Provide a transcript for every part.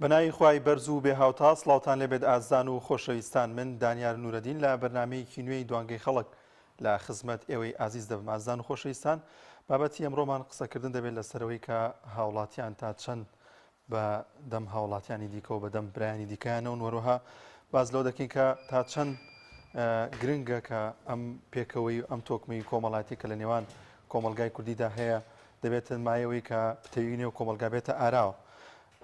بەناوی خوای بەرز و بێ هاوتا سڵاوتان لێبێت ئازان و خۆشەویستان من دانیار نورەدین لە بەرنمەیەکی نوێی دوانگەی خەڵک لە خزمەت ئێوەی ئازیز دەبم ئازان و خۆشەویستان بابەتی ئەمڕۆمان قسەکردن دەبێت لەسەرەوەی کە هاوڵاتیان تا چەند بە دەم هاوڵاتیانی دیکە و بە دەم برایانی دیکەیانەوە وەروها باز لەو دەکەین کە تا چەند گرنگە کە ئەم پێکەوەی ئەم تۆکمەی کۆمەڵاتی کە لە نێوان کۆمەلگای کوردیدا هەیە دەبێت مایەوەی کە پتەوی نێو کۆمەلگا بێتە ئاراوە.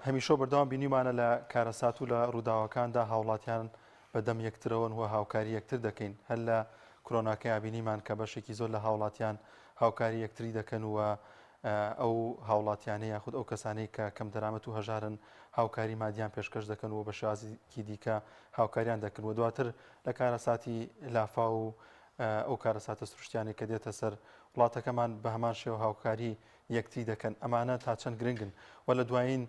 هەمیشە بەردەوام بینیمانە لە کارەسات و لە ڕووداوەکاندا هاوڵاتیان بەدەم یەکترەوەن و هاوکاری یەکتر دەکەین هەر لە کۆرۆناکەی بینیمان کە بەشێکی زۆر لە هاوڵاتیان هاوکاری یەکتری دەکەن و ئەو هاوڵاتیانەی یاخود ئەو کەسانەی کە کەم دەرامەت و هەژارن هاوکاری مادیان پێشکەش دەکەن و بە شازیکی دیکە هاوکاریان دەکەن و دواتر لە کارەساتی لافا و ئەو کارەساتە سروشتیانی کە دێتە سەر وڵاتەکەمان بە هەمان شێوە هاوکاری یەکتری دەکەن ئەمانە تا چەند گرنگن و لە دوایین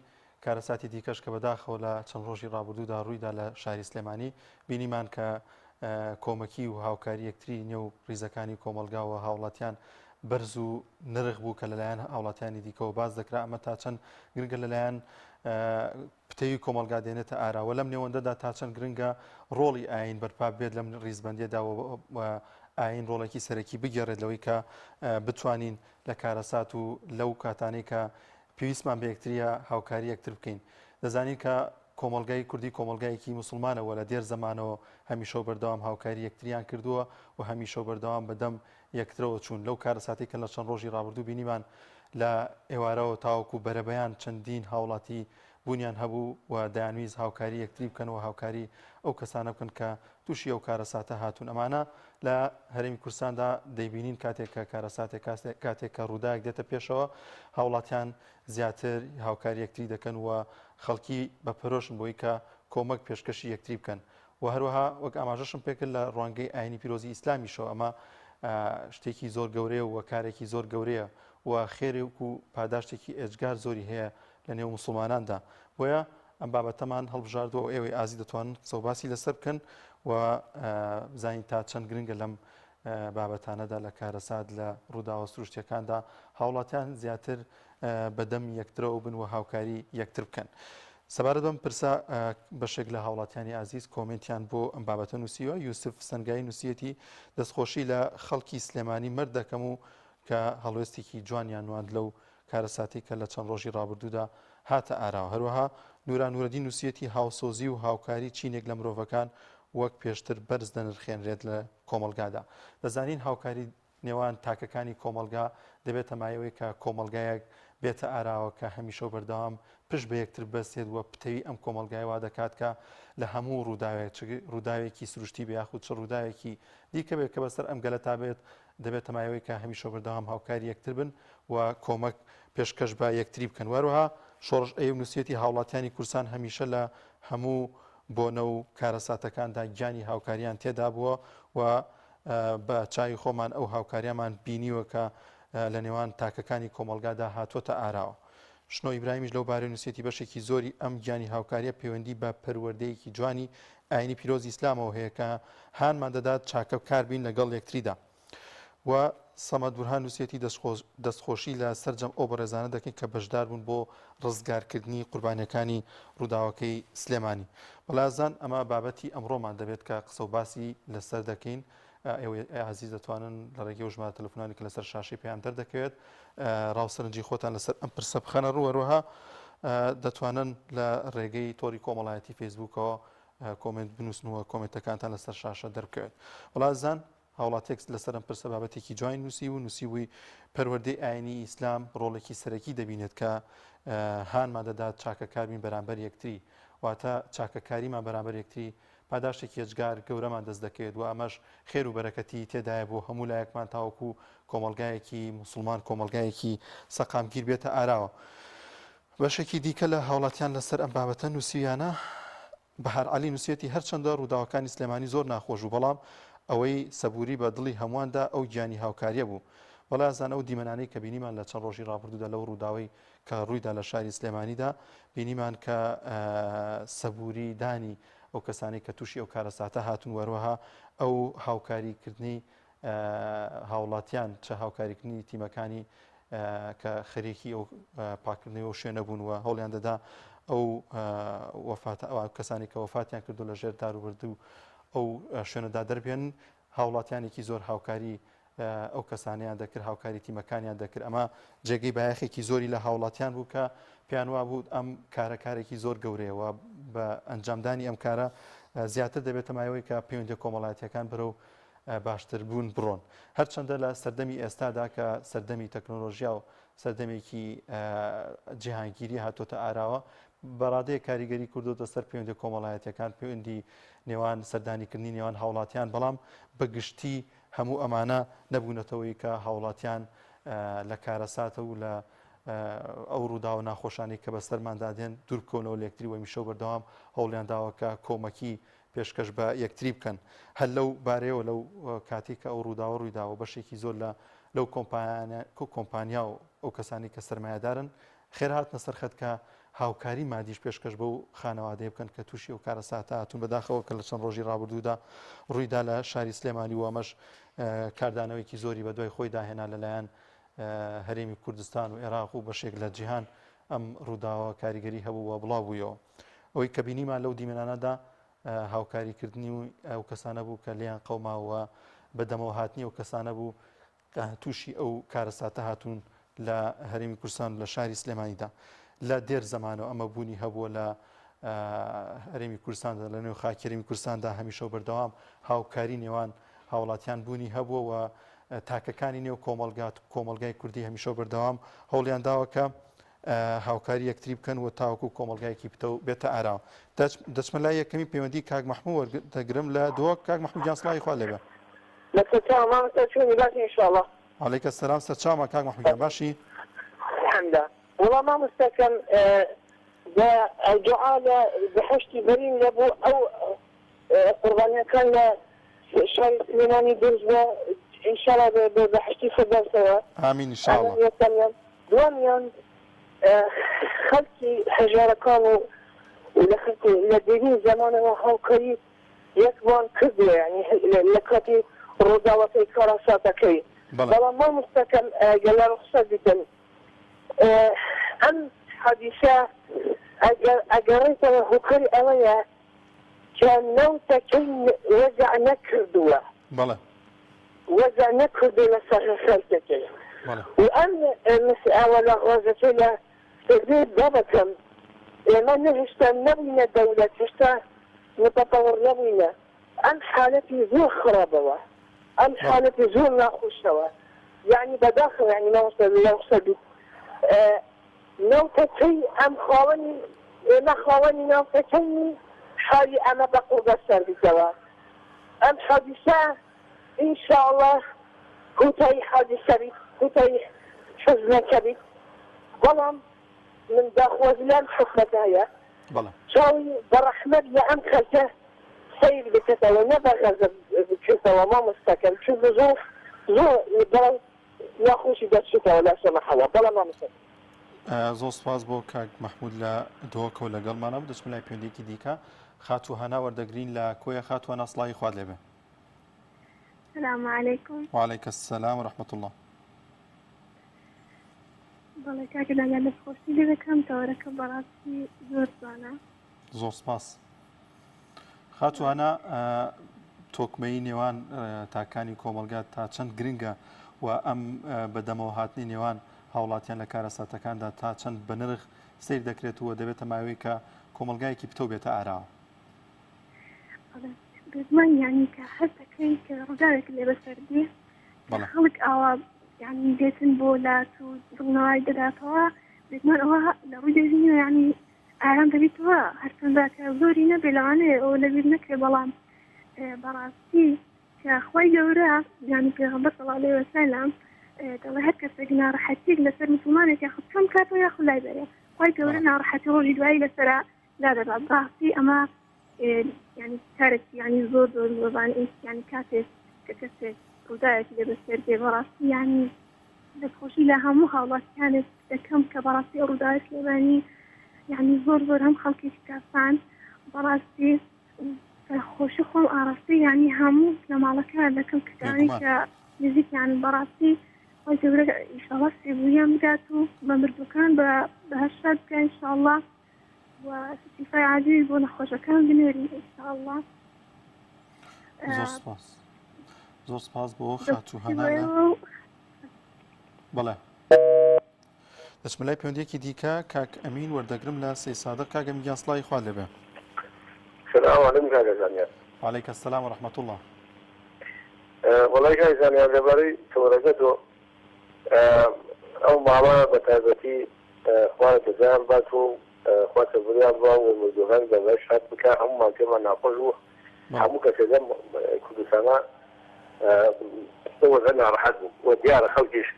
کارەساتی دیکەش کە بەداخەوە لە چەند ڕۆژی ڕابردوودا ڕوویدا لە شاری سلێمانی بینیمان کە کۆمەکی و هاوکاری یەکتری نێو ڕیزەکانی کۆمەلگاوە هاوڵاتیان بەرز و نرخ بوو کە لەلایەن هاوڵاتیانی دیکەەوە باز دەکرا ئەمە تا چەند گرنگە لەلایەن پتەوی کۆمەلگا دێنێتە ئاراوە لەم نێوەندەدا تا چەند گرنگە ڕۆڵی ئاین بەرپا بێت لەم ڕیزبەندیەدا ئاین ڕۆڵێکی سەرەکی بگێڕێت لەوەی کە بتوانین لە کارەسات و لەو کاتانەی کە پێویستمان بە یەکتریە هاوکاری یەکتر بکەین دەزانین کە کۆمەلگای کوردی کۆمەلگایەکی مسلمانەوە لە دێر زمانەوە هەمیشە بەردەوام هاوکاری یەکتریان کردووە و هەمیشە بەردەوام بەدەم یەکترەوە چوون لەو کارەساتی کە لە چەند ڕۆژی ڕابردوو بینیمان لە ئێوارەوە تاوەکو بەرەبەیان چەندین هاوڵاتی بوونیان هەبوو و دەیانویست هاوکاری یەکتری بکەنەوە هاوکاری ئەو کەسانە بکەن کە تووشی ئەو کارەساتە هاتوون ئەمانە لە هەرێمی کوردستاندا دەیبینین کاتێک کە کارەساتێک کاتێک کە ڕووداوێک دێتە پێشەوە هاوڵاتیان زیاتر هاوکاری یەکتری دەکەن و خەڵکی بەپەرۆشن بۆی کە کۆمەک پێشکەشی یەکتری بکەن و هەروەها وەک ئاماژەشم پێکرد لە ڕوانگەی ئاینی پیرۆزی ئیسلامیشەوە ئەمە شتێکی زۆر گەورەیە و کارێکی زۆر گەورەیە و خێرێک و پاداشتێکی ئێجگار زۆری هەیە لە نێو مسلماناندا بۆیە ئەم بابەتەمان هەڵبژاردووە و ئێوەی ئازی دەتوانن قسەوباسی لەسەر بکەن و زانین تا چەند گرنگە لەم بابەتانەدا لە کارەسات لە ڕووداوە سروشتیەکاندا هاوڵاتیان زیاتر بەدەم یەکترەوە بن و هاوکاری یەکتر بکەن. سەبارەت بەم پرسا بەشێک لە هاوڵاتیانی ئازیز کۆمنتیان بۆ ئەم بابەتە نووسیوە یوسف سەنگایی نووسەتی دەستخۆشی لە خەڵکی سلێمانی مرد دەکەم و کە هەڵوێستێکی جوانیان نواند لەو کارەساتی کە لە چەند ڕۆژی ڕابردوودا هاتە ئاراوە هەروەها نوران نورەدین نووسەتی هاوسۆزی و هاوکاری چینێک لە مرۆڤەکان وەک پێشتر بەرز دەنرخێنرێت لە کۆمەلگادا دەزانین هاوکاری نێوان تاکەکانی کۆمەلگا دەبێتە مایەوەی کە کۆمەلگایەک بێتە ئاراوە کە هەمیشە بەردەوام پشت بە یەکتر بەسێت وە پتەوی ئەم کۆمەلگای وا دەکات کە لە هەموو ڕووداوێکی سروشتی بە یاخود چ ڕووداوێکی دیکە بێت کە بەسەر ئەم گەلە تا بێت دەبێتە مایەوەی کە هەمیشە بەردەوام هاوکاری یەکتر بن و کۆمەک پێشکەش بە یەکتری بکەن وەروها شۆڕش ئەیوب نووسەتی هاوڵاتیانی کوردستان هەمیشە لە هەموو بۆنە و کارەساتەکاندا گیانی هاوکاریان تێدا بووە و بە چاوی خۆمان ئەو هاوکاریامان بینیوە کە لە نێوان تاکەکانی کۆمەلگادا هاتوۆتە ئاراوە. شنۆ ئیبراهیمیش لەو بارەی نووسەتی بەشێکی زۆری ئەم گیانی هاوکاریە پەیوەندی بە پەروەردەیەکی جوانی ئاینی پیرۆزی ئیسلامەوە هەیە کە هانمان دەدات چاکە کاربین لەگەڵ یەکتریدا و سەمەد بورهان نووسەتی دەستخۆشی لە سەرجەم ئەو بەڕێزانە دەکەین کە بەشدار بوون بۆ ڕزگارکردنی قوربانیەکانی ڕووداوەکەی سلێمانی بەڵازان ئەمە بابەتی ئەمڕۆمان دەبێت کە قسە و باسی لەسەر دەکەین ئێوە عزیز دەتوانن لە ڕێگەی ژمارە تەلەفۆنانی کە لەسەر شاشەی پێیان دەردەکەوێت ڕاوسەرنجی خۆتان لەسەر ئەم پرسە بخەنە ڕووەروەها دەتوانن لە ڕێگەی تۆری کۆمەڵایەتی فەیسبووکەوە کۆمنت بنووسنەوە کۆمنتەکانتان لەسەر شاشە دەربکەوێت وڵازان هاوڵاتێک لەسەر ئەم پرسە بابەتێکی جوان نووسی و نووسیوی پەروەردەی ئاینی ئیسلام ڕۆڵێکی سەرەکی دەبینێت کە هانمان دەدات چاکەکاربین بەرامبەر یەکتری واتە چاکەکاریمان بەرامبەر یەکتری پاداشتێکی هێجگار گەورەمان دەست دەکەوێت و ئەمەش خێر و بەرەکەتی تێدایە بۆ هەموو لایەکمان تاوەکو کۆمەلگایەکی مسلمان کۆمەلگایەکی سەقامگیر بێتە ئاراوە. بەشێکی دیکە لە هاوڵاتیان لەسەر ئەم بابەتە نووسیانە بەهار عەلی نووسەتی هەرچەندە ڕووداوەکانی سلێمانی زۆر ناخۆش و بەڵام ئەوەی سەبووری بە دڵی هەموواندا ئەو گیانی هاوکاریە بوو بەڵازان ئەو دیمەنانەی کە بینیمان لە چەند ڕۆژی ڕابردوودا لەو ڕووداوی کە ڕوویدا لە شاری سلێمانیدا بینیمان کە سەبووری دانی ئەو کەسانی کە تووشی ئەو کارەساتە هاتون وەروەها ئەو هاوکاریکردنی هاوڵاتیان چه هاوکاریکردنی تیمەکانی کە خەریکی ئەو پاکردنەوە شوێنە بوون و هەوڵیان دەدا ئەو ئەو کەسانی کە وەفاتیان کردو لە ژێر داروبرد و ئەو شوێنەدا دەربێن هاوڵاتیانێکی زۆر هاوکاری ئەو کەسانیان دەکرد هاوکاری تیمەکانیان دەکرد ئەمە جێگەی بایەخێکی زۆری لە هاوڵاتیان بوو کە پێیان وا بوو ئەم کارەکارێکی زۆر گەورەیەوە بە ئەنجامدانی ئەم کارە زیاتر دەبێتە مایەوەی کە پەیوەندی کۆمەڵایەتیەکان بەرەو باشتر بوون بڕۆن هەرچەندە لە سەردەمی ئێستادا کە سەردەمی تەکنۆلۆژیا و سەردەمێکی جیهانگیری هاتۆتە ئاراوە بەڕادەیە کاریگەری کردوتە سەر پەیوەندی کۆمەڵایەتیەکان پەیوەندی نێوان سەردانیکردنی نێوان هاوڵاتیان بەڵام بەگشتی هەموو ئەمانە نەبوونەتەوەی کە هاوڵاتیان لە کارەساتە و لە ئەو ڕوودا و ناخۆشانی کە بەسەرماندادێن دوورکۆنەوە لە یەکتری وە میشە بەردەوام هەوڵیان داوە کە کۆمەکی پێشکەش بە یەکتری بکەن هەر لەو بارەیەوە لەو کاتی کە ئەو ڕووداوە ڕوویداوە بەشێکی زۆر لەو کۆمپانیا و ئەو کەسانی کە سەرمایه‌دارن خێر هاتنە سەر خەت کە هاوکاری مادیش پێشکەش بە و خانەوادەیە بکەن کە تووشی ئەو کارەساتە هاتوون بەداخەوە کە لە چەند ڕۆژی ڕابردوودا ڕوویدا لە شاری سلێمانی و ئەمەش کاردانەوەیکی زۆری بە دوای خۆی داهێنا لەلایەن هەرێمی کوردستان و عێراق و بەشێک لە جیهان ئەم ڕووداوە کاریگەری هەبووە بڵاو بوویەوە ئەوەی کە بینیمان لەو دیمەنانەدا هاوکاریکردنی و ئەو کەسانە بوو کە لێیان قەوماوە بەدەمەوە هاتنی ئەو کەسانە بوو تووشی ئەو کارەساتە هاتوون لە هەرێمی کوردستان لە شاری سلێمانیدا لە دێر زەمانەوە ئەمە بوونی هەبووە لە هەرێمی کوردستاندا لە نێو خاکێرمی کوردستاندا هەمیشە بەردەوام هاوکاری نێوان هاوڵاتیان بوونی هەبووە و تاکەکانی نێو کۆمەلگای کوردی هەمیشە بەردەوام هەوڵیان داوە کە هاوکاری یەکتری بکەن و تاوەکو کۆمەلگایەکی بێتە ئاراوە دەچمە لای یەکەمی پەیوەندی کاک مەحموود دەگرم لە دۆ کاک مەحموود گیان سڵاوی خوا لێبێ عەلەیکە سەلام سەرچاومە کاک مەحموود گیان باشی الحمد والله ما مستكن الدعاء بحشتي برين لابو او قربانيا كان شاري سليماني درجة ان شاء الله بحشتي فضل سوا امين ان شاء الله دوانيا خلتي حجارة كانوا ولخلتي لديني زمان وهاو كريم يكبان كذبة يعني لكاتي الرضا في كراسات كي والله ما مستكن قال رخصة جدا أم حديثة أجريتها هكري أويا كان نوتا كي وزع نكردوا بلى وزع نكردوا لسخخلتك وأم مسألة وزتنا تزيد ضبطا لما نهشتا نبينا دولة هشتا نتطور نبينا أم حالتي زور خرابة أم حالتي زور ناخوشوا يعني بداخل يعني ما وصل نوتكي أم خاوني ما خاوني نوتكي حالي أنا بقول بسر بالجواب أم حادثة إن شاء الله كوتاي حادثة كوتاي حزن كبير ظلم من داخل زلام حكمتها هي شاوي برحمة لأم خلته سيد بكتا ونبغى بكتا وما مستكن شو ظروف ظروف ناخوشی دەچێتەوە لە سەمەحەوە بەڵام مامۆستا زۆر سپاس بۆ کاک مەحموود لە دۆکە و لەگەڵمانە بوو دەچم لای پەیوەندێکی دیکە خاتوو هەنا وەردەگرین لە کۆیە خاتوو هەنا سڵاوی خوات لێبێ السلام عليكم وعليك السلام ورحمة الله بەڵێ کاکە لەگەڵ لەخۆشی لێ دەکەم تەوەرەکە بەڕاستی زۆر جوانە زۆر سپاس خاتوو هەنا تۆکمەی نێوان تاکانی کۆمەلگات تا چەند گرنگە و ئەم بەدەمەوە هاتنی نێوان هاوڵاتیان لە کارەساتەکاندا تا چەند بە نرخ سیر دەکرێتەوە دەبێتە ماوەی کە کۆمەلگایەکی پتە بێتە ئاراوە بزمان یعنی کە هەست دەکەین کە ڕزارێک لێ بەسەردێ خەڵک ئاوا یعنی دێتن بۆ لات و دڵنەوای دەداتەوە بزمان ئەوە لە ڕووی دەژینەوە یعنی ئارام دەبێتەوە هەرچەندە کە زۆری نەبێ لەوانەیە ئەوە لەبیر نەکرێ بەڵام بەڕاستی خوای گەورە یعنی پێغەمبەر صلی الله علیه وسلم دەڵێ هەر کەسێک ناڕەحەتیەک لەسەر مسلمانێک یاخود کەم کاتەوە یاخود لای بەرێ خوای گەورە ناڕەحەتی ڕۆژی دوایی لەسەرا لادەبات بەڕاستی ئەمە یعنی کارێکی یعنی زۆر زۆر زۆربان یعنی کاتێک کە کەسێک ڕووداوێکی لێ بەسەر دێ بەڕاستی یعنی دەستخۆشی لە هەموو هاوڵاتیانێک دەکەم کە بەڕاستی ئەو ڕووداوە سلێمانی یعنی زۆر زۆر هەم خەڵکێکی کاسان بەڕاستی خۆشی خۆم ئاراستی یعنی هەموو لە ماڵەکە دەکەم کەکانی کە نزیکیان بەڕاستی خۆی گەورە ئینشاڵڵا سێبوویان بگات و بە مردوەکان بە هەشتا بکە ئینشاڵڵا وشفای عاجل بۆ نەخۆشەکان بنێرین ئینشاءالله. زۆر سپاس بۆ خاتوهانە. بەڵێ دەچمە لای پەیوەندیەکی دیکە کاک ئەمین وەردەگرم لە سێ سادق. کاک ئەمین گیان سڵاوی خوا لێبێ. سلام علیکم کاک زانیار. وعلیکم السلام ورحمة الله. وڵای کاک زانیار لەبارەی تۆڕەکە تۆ ئەو ماوە بە تایبەتی خوانە تەزان با تۆ خواتە بریان بڵ و مردوغان دەبەش هەت بکە هەمومان تێمان ناخۆش بوو هەموو کەسێدەم کوردستانە وەزە ناڕەحەت بوو و دیارە خەڵکیش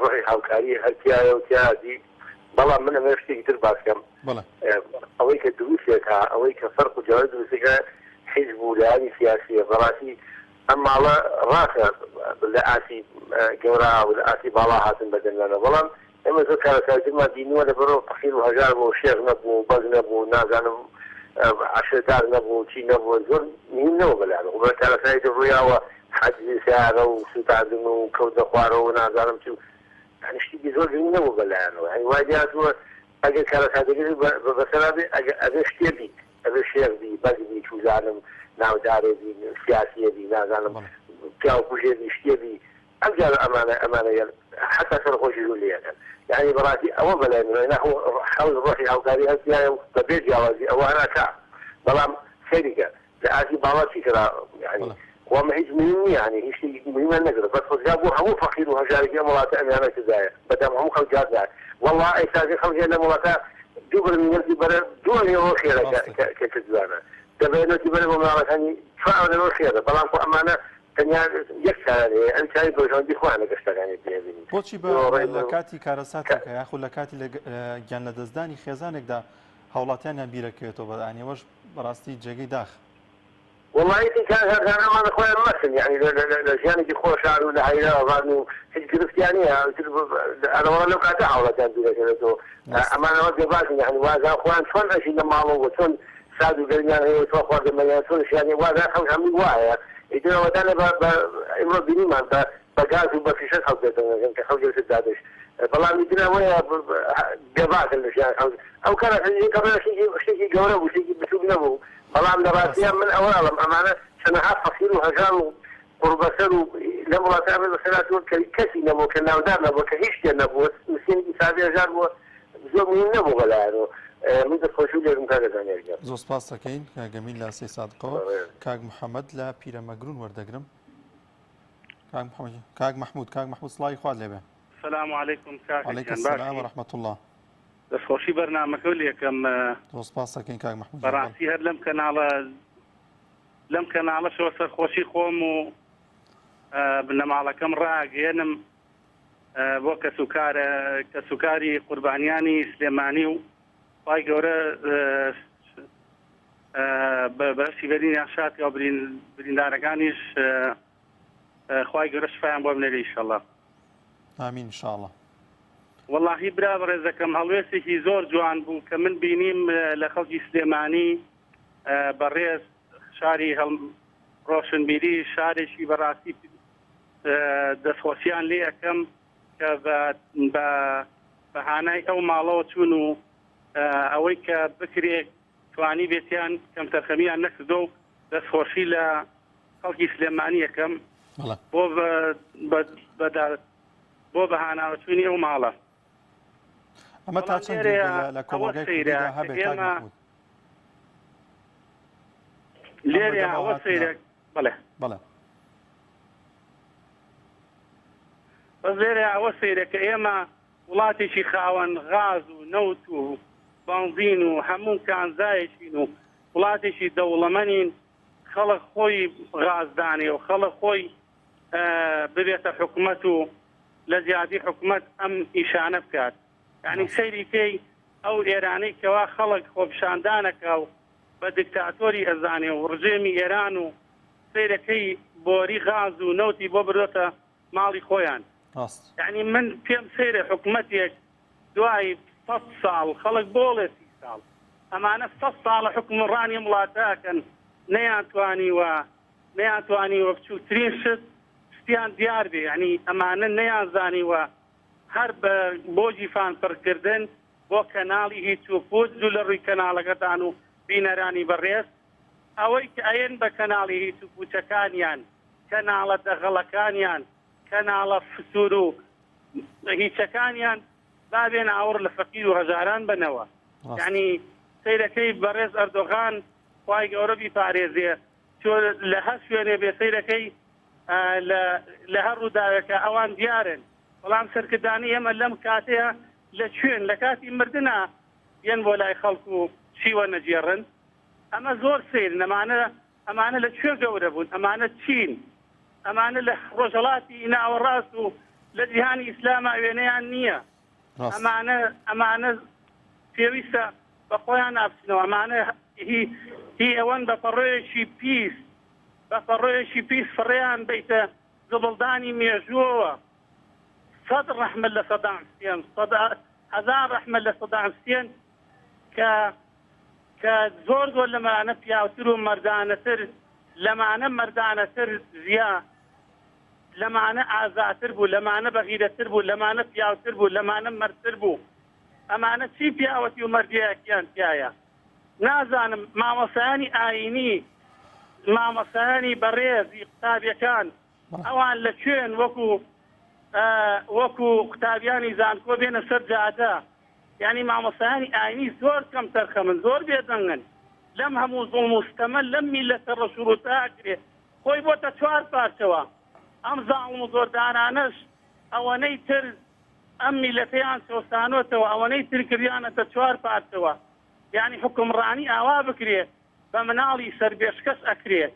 ڕۆحی هاوکاری هەرتیایە و تیادی بەڵام من ئەمە شتێکی تر باسکەم ئەوەی کە دروستێکە ئەوەی کە فەرق و جیاوازی دروستەکە حیزب و لایانی سیاسیە بەڕاستی ئەم ماڵە ڕاستە لە ئاسی گەورە و لە ئاسی باڵا هاتن بەدەنگانە بەڵام ئێمە زۆر کارەساتیمان دینیوە لەبەرەوە فەقیر و هەژار بوو شێخ نەبوو بەز نەبوو نازانم عشردار نەبوو چی نەبوو زۆر نیم نەوە بەلایەن و بە کارەساتی ڕوویاوە حەجی سیارە و سوتاندن و کەوتە خوارەوە و نازانم چی و شتێکی زۆر نیم نەوە بەلایەنەوە هەنی وای دیاتوە ئەگەر کارەساتەکەی بەسەرا بێ ئەبێ شتێ بیت ئەبێ شێخ بی بەز بی چوزانم ناودارێ بی سیاسیە بی نازانم پیاو کوژێ بی شتێ بی ئەم جارە ئەمانە حتا سەرخۆشی زۆر لێەکەن یعنی بەڕاستی ئەوە بەلایەنەوە نەخۆ حەوز ڕۆحی هاوکاری هەستیایە و بەبێ جیاوازی ئەوە هەناکە بەڵام سەیریکە لە ئاسی باڵاتی کرا یعنی وما هیچ مهم نییە یعنی هیچ شتێکی مهمە نەگرێت بەس خۆزگا بۆ هەموو فەقیر و هەژارێکی ئەم وڵاتە ئەمیانە کردایە بەدەم هەموو خەڵک جاددار وەڵڵا ئەیسازی خەڵک لە وڵاتە دوو بەرمیلەتی بەرە دووە لێەوە خێرە کە کردوانە دەبێنەتی بەرە بۆ ماڵەکانی چوارەوە خێرە بەڵام خۆ ئەمانە تەنیا یەک چارەیە ئەم چای بۆژەوەندی خۆیان لە گەشتەکانی پێبینی بۆچی لە کاتی کارەساتێکە یاخود لە کاتی گیان لە دەستدانی خێزانێکدا هەوڵاتیانیان بیرەکەوێتەوە بەدانی ئەوەش بەڕاستی جێگەی داخ والله كان خويا المسن يعني الاشياء اللي خوش على ولا هيدا وغانو هيك كريستيانيه انا والله لو قاعد احاول اتابع كذا اما انا وقت باقي يعني واذا اخوان شلون اشي لما هو شلون سادوا قلنا هي توقف لما يسون يعني واذا خوش عم يوايا اذا ودانا امر بيني ما بقاس وبفيش حوجه كحوجه سدادش والله مدينا ويا جبات الاشياء او كان قبل شيء جوره وشيء بسوق نبو بەڵام دەباتیان من ئەوە ئەڵم ئەمانە چەنەها فەقیر و هەژار و قوربەسەر و لە وڵاتە بە بەسەراتەوە کەسی نەبوو کە ناودار نەبوو کە هیچ شتێ نەبووە مسکینێکی سادی هەژار بووە زۆر مهم نەبوو بەلایەنەوە من دەستخۆشی لێرم کاکە زانیار زۆر سپاس دەکەین کاک ئەمین لە سێ سادقەوە. کاک محەممەد لە پیرەمەگرون وەردەگرم. کاک محمود سڵاوی خوارد لێبێ. السلام علیکم کاک. وعلیکم السلام ورحمة الله. دەستخۆشی بەرنامەکە لێکم زۆر سپاس دەکەین کاک محمود. بەڕاستی هەر لەم کەناڵەشەوە سەرخۆشی خۆم و بنەماڵەکەم ڕاگەێنم بۆ کەسوکاری قوربانیانی سلێمانی و خی گەورە بەرسی بەرینیان شاتی و بریندارەکانیش خی گەورە شفایان بۆ بنێری ئینشەڵڵا. ئامین ئینشاءڵڵا. واللهی برا بەڕێزەکەم هەڵوێستێکی زۆر جوان بوو کە من بینیم لە خەڵکی سلێمانی بەڕێز شاری ڕۆشنبیری شارێکی بەڕاستی دەستخۆشیان لێ یەکەم کە بە بەهانای ئەو ماڵەوە چوون و ئەوەی کە بکرێت توانی بێتیان کەم تەرخەمیان نەکردو و دەستخۆشی لە خەڵکی سلێمانی یەکەم بۆ بەهاناوەچوونی ئەو ماڵە. ئەمە تا چەند لە کۆمەلگای هەبێت کاک محمود؟ لێرە ئەوە سەیرێک بەڵێ بەس لێرە ئەوە سەیرەکە ئێمە وڵاتێکی خاوەن غاز و نەوت و بانزین و هەموو کانزایەکین و وڵاتێکی دەوڵەمەنین خەڵک خۆی غازدانێ و خەڵک خۆی ببێتە حکوومەت و لە زیادی حکوومەت ئەم ئیشانە بکات. یعنی سەیریکەی ئەو ئێرانەی کەوا خەڵک خۆپشاندانەکە و بە دیکتاتۆری ئەزانێ و ڕژێمی ئێران و سەیرەکەی بۆری غاز و نەوتی بۆ بردۆتە ماڵی خۆیان. یعنی من پێم سەیرە حکوومەتێک دوای 100 ساڵ خەڵک بۆڵێ 30 ساڵ ئەمانە 100 ساڵە حکومڕانی وڵاتەکەن نەیانتوانی وە بچووترین شتیان دیار بێ. یعنی ئەمانە نەیانزانیوە هەر بۆ جیفان پڕکردن بۆ کەناڵی هیچ و پوچ دوو لە ڕووی کەناڵەکەتان و بینەرانی بەڕێز ئەوەی کە ئەێن بە کەناڵی هیچ و پوچەکانیان کەناڵە دەغەڵەکانیان کەناڵە فتور و هیچەکانیان بابێن ئاور لە فەقیر و هەژاران بنەوە یعنی سیرەکەی بەڕێز ئەردۆغان خوای گەورە بیپارێزێ چۆ لە هەر شوێنێ بێ سیرەکەی لە هەر ڕووداوێکە ئەوان دیارن بەڵام سەرکردانی ئێمە لەم کاتەیە لە کوێن لە کاتی مردنە یەن بۆ لای خەڵکو و چیوە نەجێڕن ئەمە زۆر سیر ئەمانە لە کوێ گەورە بوون ئەمانە چین ئەمانە لە ڕۆژهەڵاتی ناوەڕاست و لە جیهانی ئیسلاما وێنەیان نییە ئەمانە پێویستە بە خۆیان نابچنەوە ئەمانە هی ئەوەن بە پەڕۆیەکی پیس فڕێیان بیتە زبڵدانی مێژووەوە 100 ڕەحمەت لە سەدام حوسێن 1000 ڕەحمەت لە سەدام حوسێن کە زۆر لەمانە پیاوتر و مەردانەتر لەمانە مەردانەتر زیە لەمانە ئازاتر بوو لەمانە بەغیرەتر بوو لەمانە پیاوتر بوو لەمانە مەردتر بوو ئەمانە چی پیاوەتی و مەردیەکیان تایە نازانم مامۆسایانی ئاینی مامۆسایانی بەڕێزی قوتابیەکان ئەوان لە کوێن وەکو قوتابیانی زانکۆ بێنە سەر جادە یعنی مامۆسایانی ئاینی زۆر کەم تەرخەمن زۆر بێدەنگن لەم هەموو زوڵم و ستەمە لەم میلەتە ڕەشوروتاکرێ خۆی بۆتە 4 پارچەوە ئەم زاڵم و زۆردارانەش ئەوەنەی تر ئەم میلەتەیان سۆستانۆتەوە ئەوەنەی تر کردیانەتە 4 پارچەوە یعنی حکومڕانی ئاوا بکرێ بە مناڵی سەربێشکەس ئەکرێت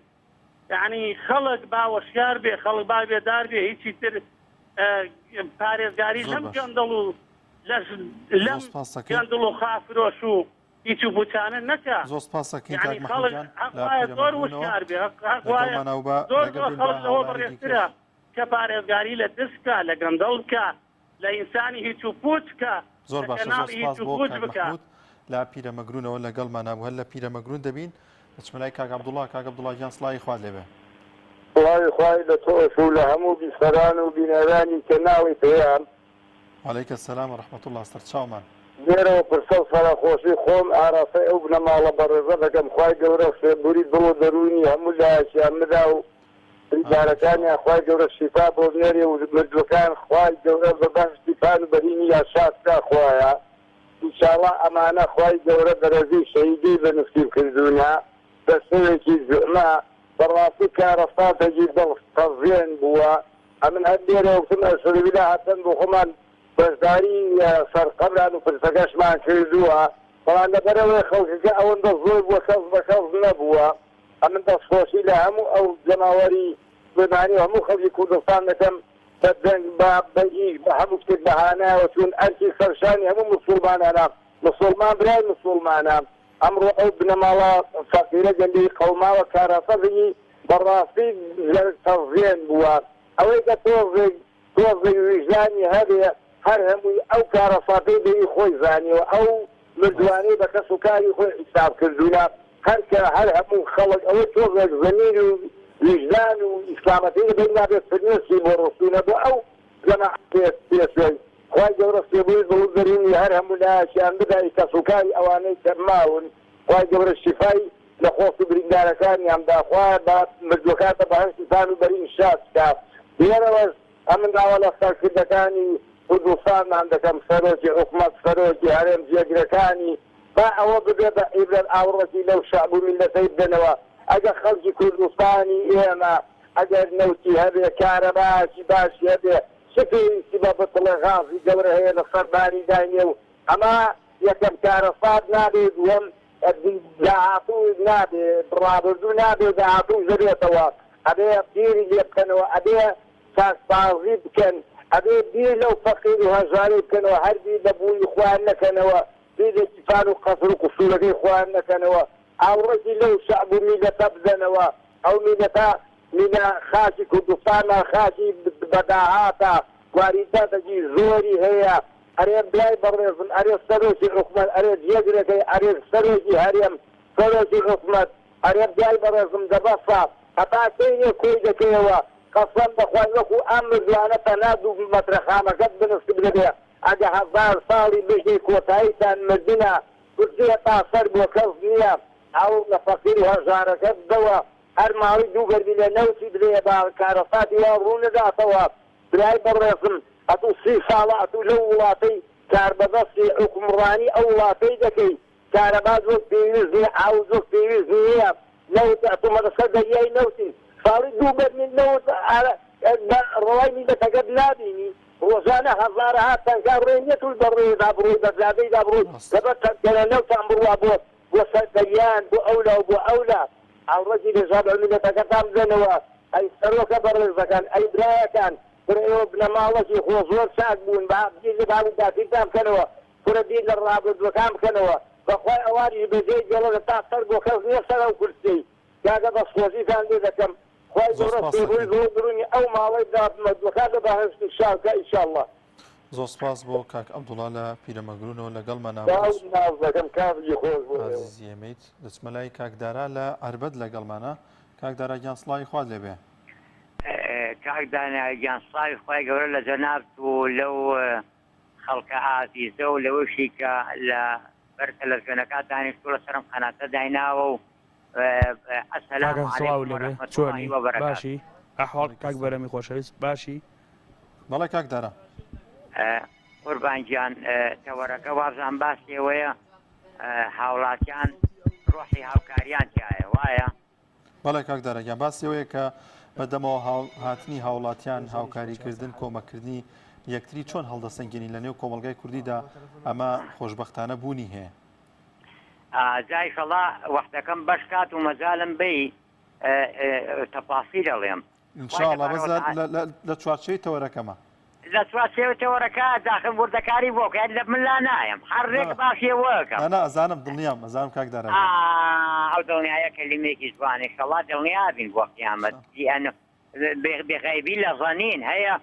یعنی خەڵک باوەشیار بێ خەڵک با بێدار بێ هیچی تر پارێزگاری لەم گەندەڵ و لەم گەندڵ و خافرۆش و هیچ و بوچانە نەکە یعنی خەڵک حەقایە زۆر وشیار بێ زۆر خەڵک لەوە بەڕێزترە کە پارێزگاری لە دەستکە لە گەندەڵ بکە لە ئینسانی هیچ و پوچ بکە زۆر باشە زۆر سپاس بۆ کاک مەحموود لا پیرەمەگرونەوە لەگەڵمان نبوو هەر لە پیرەمەگرون دەبین بچمەلای کاک عەبدوڵڵا گیان سڵاوی خوا لێبێ سڵاوی خوای لە تۆش و لە هەموو بیسەران و بینەرانی کە ناوی پێیان وعەلەیکە سەلام و ڕەحمەتوڵڵا سەرچاومان لێرەوە پرسە و فەرەخۆشی خۆم ئاراسەی ئەو بنەماڵە بەڕێزە دەکەم خوای گەورە فێبوری دڵ و دەرونی هەموو لایەکیان مدا و بریندارەکانیان خوای گەورە شیفا بۆ بنێرێ و مردوەکان خوای گەورە بە بەهشتی پان و بەرینی یاشادکا خوایە ئینشاڵڵا ئەمانە خوای گەورە بەرەزی شەهیدی بە نسیب کردوونە بە سەرێکی زوحمە بەڕاستی کارەساتێکی دڵتەزێن بووە ئەمن هەر لێرە وتم ئەسەرویدا هاتن بۆ خۆمان بەشداری سەرقەبران و پرسەکەشمان کردووە بەڵام لەبەرەوەی خەڵکەکە ئەوەندە زۆر بووە کەس بە کەس نەبووە ئەمن دەستخۆشی لە هەموو ئەو جەماوەری بمانی هەموو خەڵکی کوردستان دەکەم بە دەنگ بە هەموو شتێک بەهانایەوە چون ئەرکی سەرشانی هەموو موسڵمانانە موسڵمان برای موسڵمانە ئەمڕۆ ئەو بنەماڵە فەقیرە گەندی قەوماوە کارەسەدی بەڕاستی تەزیێن بووە ئەوەی کە تۆزێک ویژدانی هەبێ هەر هەمووی ئەو کارەساتەی دەی خۆی زانیەوە ئەو مردوانەی بە کەس و کاری خۆی حساب کردوونە هەر هەموو خەڵک ئەوەی تۆزێک زەمیر و ویژدان و ئیسلامەتی دەبێت نابێت فرنێسی بۆ ڕۆستوونە بۆ ئەو جەماعەت پێشوەی خوای گەورە فێبووری دڵ و دەرونی هەر هەموو لایەکیان بدای کەس و کاری ئەوانەی کە ماون خوای گەورە شیفای لە خۆش و بریندارەکانیان داخوا بە مردوەکاتە بەهشتی پان و بەرین شاد بکات لێرەوەش ئەمن داوا لە سەرکردەکانی کوردستانمان دەکەم سەرۆکی حکومەت سەرۆکی هەرێم جێگرەکانی با ئەوە ببێ بە عیبرەت ئاوڕەتی لەو شەعب و میللەتەی بدەنەوە ئەگە خەڵکی کوردستانی ئێمە ئەگەر نەوتی هەبێ کارەباشی باشی هەبێ چه پێویستی بە بەتڵە غازی گەورە هەیە لە سەرباری داینێ و ئەمە یەکەم کارەسات نابێ دووەم داهاتوو نابێ ڕابردوو نابێ داهاتوو زەبێتەوە ئەبێ بیری لێ بکەنەوە ئەبێ سازی بکەن ئەبێ بیر لەو فەقیر و هەژاری بکەنەوە هەر بیر لە بووی خوان نەکەنەوە بیرێکی پان و قەسر و قوسوولەکەی خوان نەکەنەوە ئاوڕێکی لەو شەعب و میلەتە بدەنەوە ئەو میلەتە مینە خاچی کوردستانە خاچی بەداهاتە واریداتێکی زۆری هەیە ئەرێ برای بەڕێزم ئەرێ سەرۆکی حکومەت ئەرێ جێگرەکەی ئەرێ سەرۆکی هەرێم سەرۆکی حکومەت ئەرێ برای بەڕێزم دەبەسە هەتا کەینێ کۆی دەکەیەوە قەسەم بەخوای وەکو ئەم مردوانە تەناد و مەترەخانەکەت بنست بدەبێ ئەگە 1000 ساڵی بژی کۆتاییتان مردنە کورسیە تاسەر بۆ کەس نییە ئەو لە فەقیری هەژارەکە بدەوە هەر ماوەی دوو گەردی لە نەوتی بدرێ با کارەساتی وا ڕوو نەداتەوە برای بەڕێزم ئەتوو 30 ساڵە ئەتوو لەو وڵاتەی کاربەدەستی حکومڕانی ئەو وڵاتەی دەکەی کارەباز وەک پێویست نییە ئاو زۆر پێویست نییە نەوت ئەتوو مەدەسە دەریای نەوتی ساڵی دوو گەردی نەوت ڕەوای میلەتەکەت نابینی ڕۆژانە هەزارەها تەنکا ڕێنیەت و بەڕێدا بڕۆی بەزادەیدا بڕۆی لەبەر تەنکەرە نەوتان بڕوا بۆ سەردەریان بۆ ئەولا و بۆ ئەولا ئاوڕەتی لەژاد میلەتەکەتان بدەنەوە ئەی سەرۆکە بەڕێزەکان ئەی برایەکان ئێوە بنەماڵەتی خۆ زۆر چاک بوون بیر لە باوی داکیتان بکەنەوە کورە بیر لە ڕابردوەکان بکەنەوە بەخوای ئەوانی بەجێی گەڵە لە تا سەر بۆ کەس نییە سەر ئەو کورسی کاگە دەستخۆشیتان لێ دەکەم خوای زۆرە پێڕووی زۆر درونی ئەو ماڵەی دامەدوەکان لە بەهشتی شارکە ئینشاءالله زۆر سپاس بۆ کاک عەبدوڵڵا لە پیرەمەگرونەوە لەگەڵمان نازەکەم کاژی خۆش ئازیزیەمەیت دەچمە لای کاکدارا لە عەربەد لەگەڵمانە کاکدارا گیان سڵاوی خوات لێبێ کاک دانایان سڵاوی خوای گەورە لە جەنابت و لەو خەڵکە ئازیزە و لەوەشی کە لە بەر تەلەڤیزیۆنەکان دانیشتووە لە سەرم قەناتە دایناوە و ئەسەلام عەلەیکوم وەرەحمەتوڵڵاهی وەبەرەکاتوه. باشی ئەحواڵ کاک بەرەمی خۆشەویست باشی بەڵێ کاکدارا قوربانگیان تەوەرەکە وابزان باسێوەیە هاوڵاتیان ڕۆحی هاوکاریان تایە وایە بەڵێ کاکدارە گیان باسیەوەیە کە بەدەمەوە هاتنی هاوڵاتیان هاوکاریکردن کۆمەکردنی یەکتری چۆن هەڵدەسەنگێنی لە نێو کۆمەلگای کوردیدا ئەمە خۆشبەختانە بوونی هەیە جای شەڵا وەختەکەم بەش کات و مەجالم بی تەپاسی دەڵێم ئینشاءڵڵا بەس لە چوارچەوەی تەوەرەکەمە لە چوارچێوە تەوەرەکە داخل وردەکاری بۆ کە لە من لا نایم هەڕێک باشیەوەکەم ئەنا ئەزانم دڵنیام ئەزانم کاکدارە ئەو دڵنیایە کەلیمێکی جوانی شەڵا دڵنیا بین بۆ قیامەت بێغەیبی لە ظەنین هەیە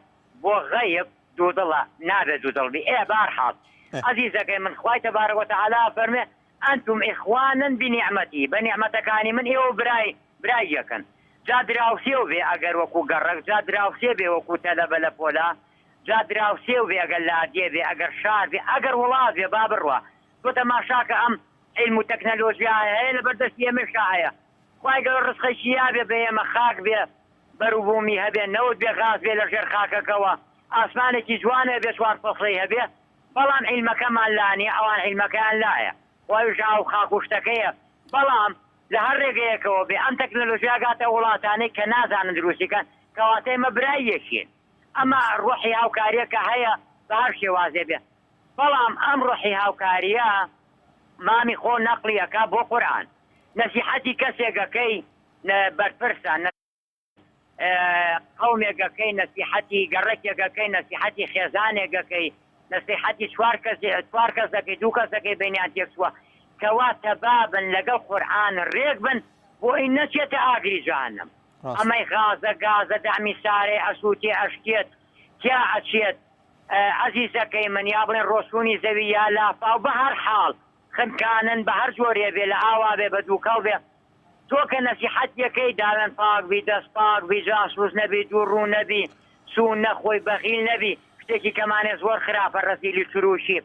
بۆ غەیب دوو دڵە نابێت دوو دڵبی بارحاڵ عەزیزەکەی من خوای تەبارەک وتەعالا فەرمێ ئەنتم ئیخوانن بنیعمەتی بە نیعمەتەکانی من ئێوە برای یەکەن جا دراوسێ بێ ئەگەر وەکو گەڕک جا دراوسێ بێ وەکو تەلەبە لە پۆلا جا دراوسێ بێ ئەگەر لادێ بێ ئەگەر شار بێ ئەگەر وڵات بێ با بڕوە تۆ تەماشاکە ئەم علم و تەکنەلۆژیا هەیە لە بەردەستی ئێمەشا هەیە خوای گەورە ڕزقێکی یا بێ بە ئێمە خاک بێ بەروبوومی هەبێ نەوت بێ غاز بێ لە ژێر خاکەکەوە ئاسمانێکی جوانە بێ چوار فەسڵی هەبێ بەڵام عیلمەکەمان لانیە ئەوان عیلمەکەیان لایە وایش ئاو خاک و شتەکەیە بەڵام لە هەر ڕێگەیەکەوە بێ ئەم تەکنەلۆژیا گاتە وڵاتانەی کە نازانن دروستیکەن کەواتە ئێمە برای یەکین ئەمە ڕۆحی هاوکاریەکە هەیە بە هەر شێوازێ بێ بەڵام ئەم ڕۆحی هاوکاریە مامی خۆ نەقلیەکە بۆ قورئان نەسیحەتی کەسێکەکەی بەرپرسە قەومێکەکەی نەسیحەتی گەڕێکێکەکەی نەسیحەتی خێزانێکەکەی نەسیحەتی چوار کەس دەکەی دوو کەس دەکەی بینیان تێکسووە کەوا تەبابن لەگەڵ قورئان ڕێک بن بۆ ئین نەچێتە ئاگری جەهەنەم ئەمەی غازە گازە دامی سارێ ئەسووتێ ئەشکێت تیا ئەچێت عەزیزەکەی من یا بڵێن ڕۆسوونی زەوی یا لافا و بە هەر حاڵ خنکانن بە هەر جۆرێ بێ لە ئاوا بێ بە دووکەڵ بێ تۆ کە نەسیحەتیەکەی داوێن پاک بی دەست پاک بی جاسوس نەبی دوو ڕوو نەبی سوون نەخۆی بەخیل نەبی شتێکی کەمانێ زۆر خراپە ڕەزیلی سروشی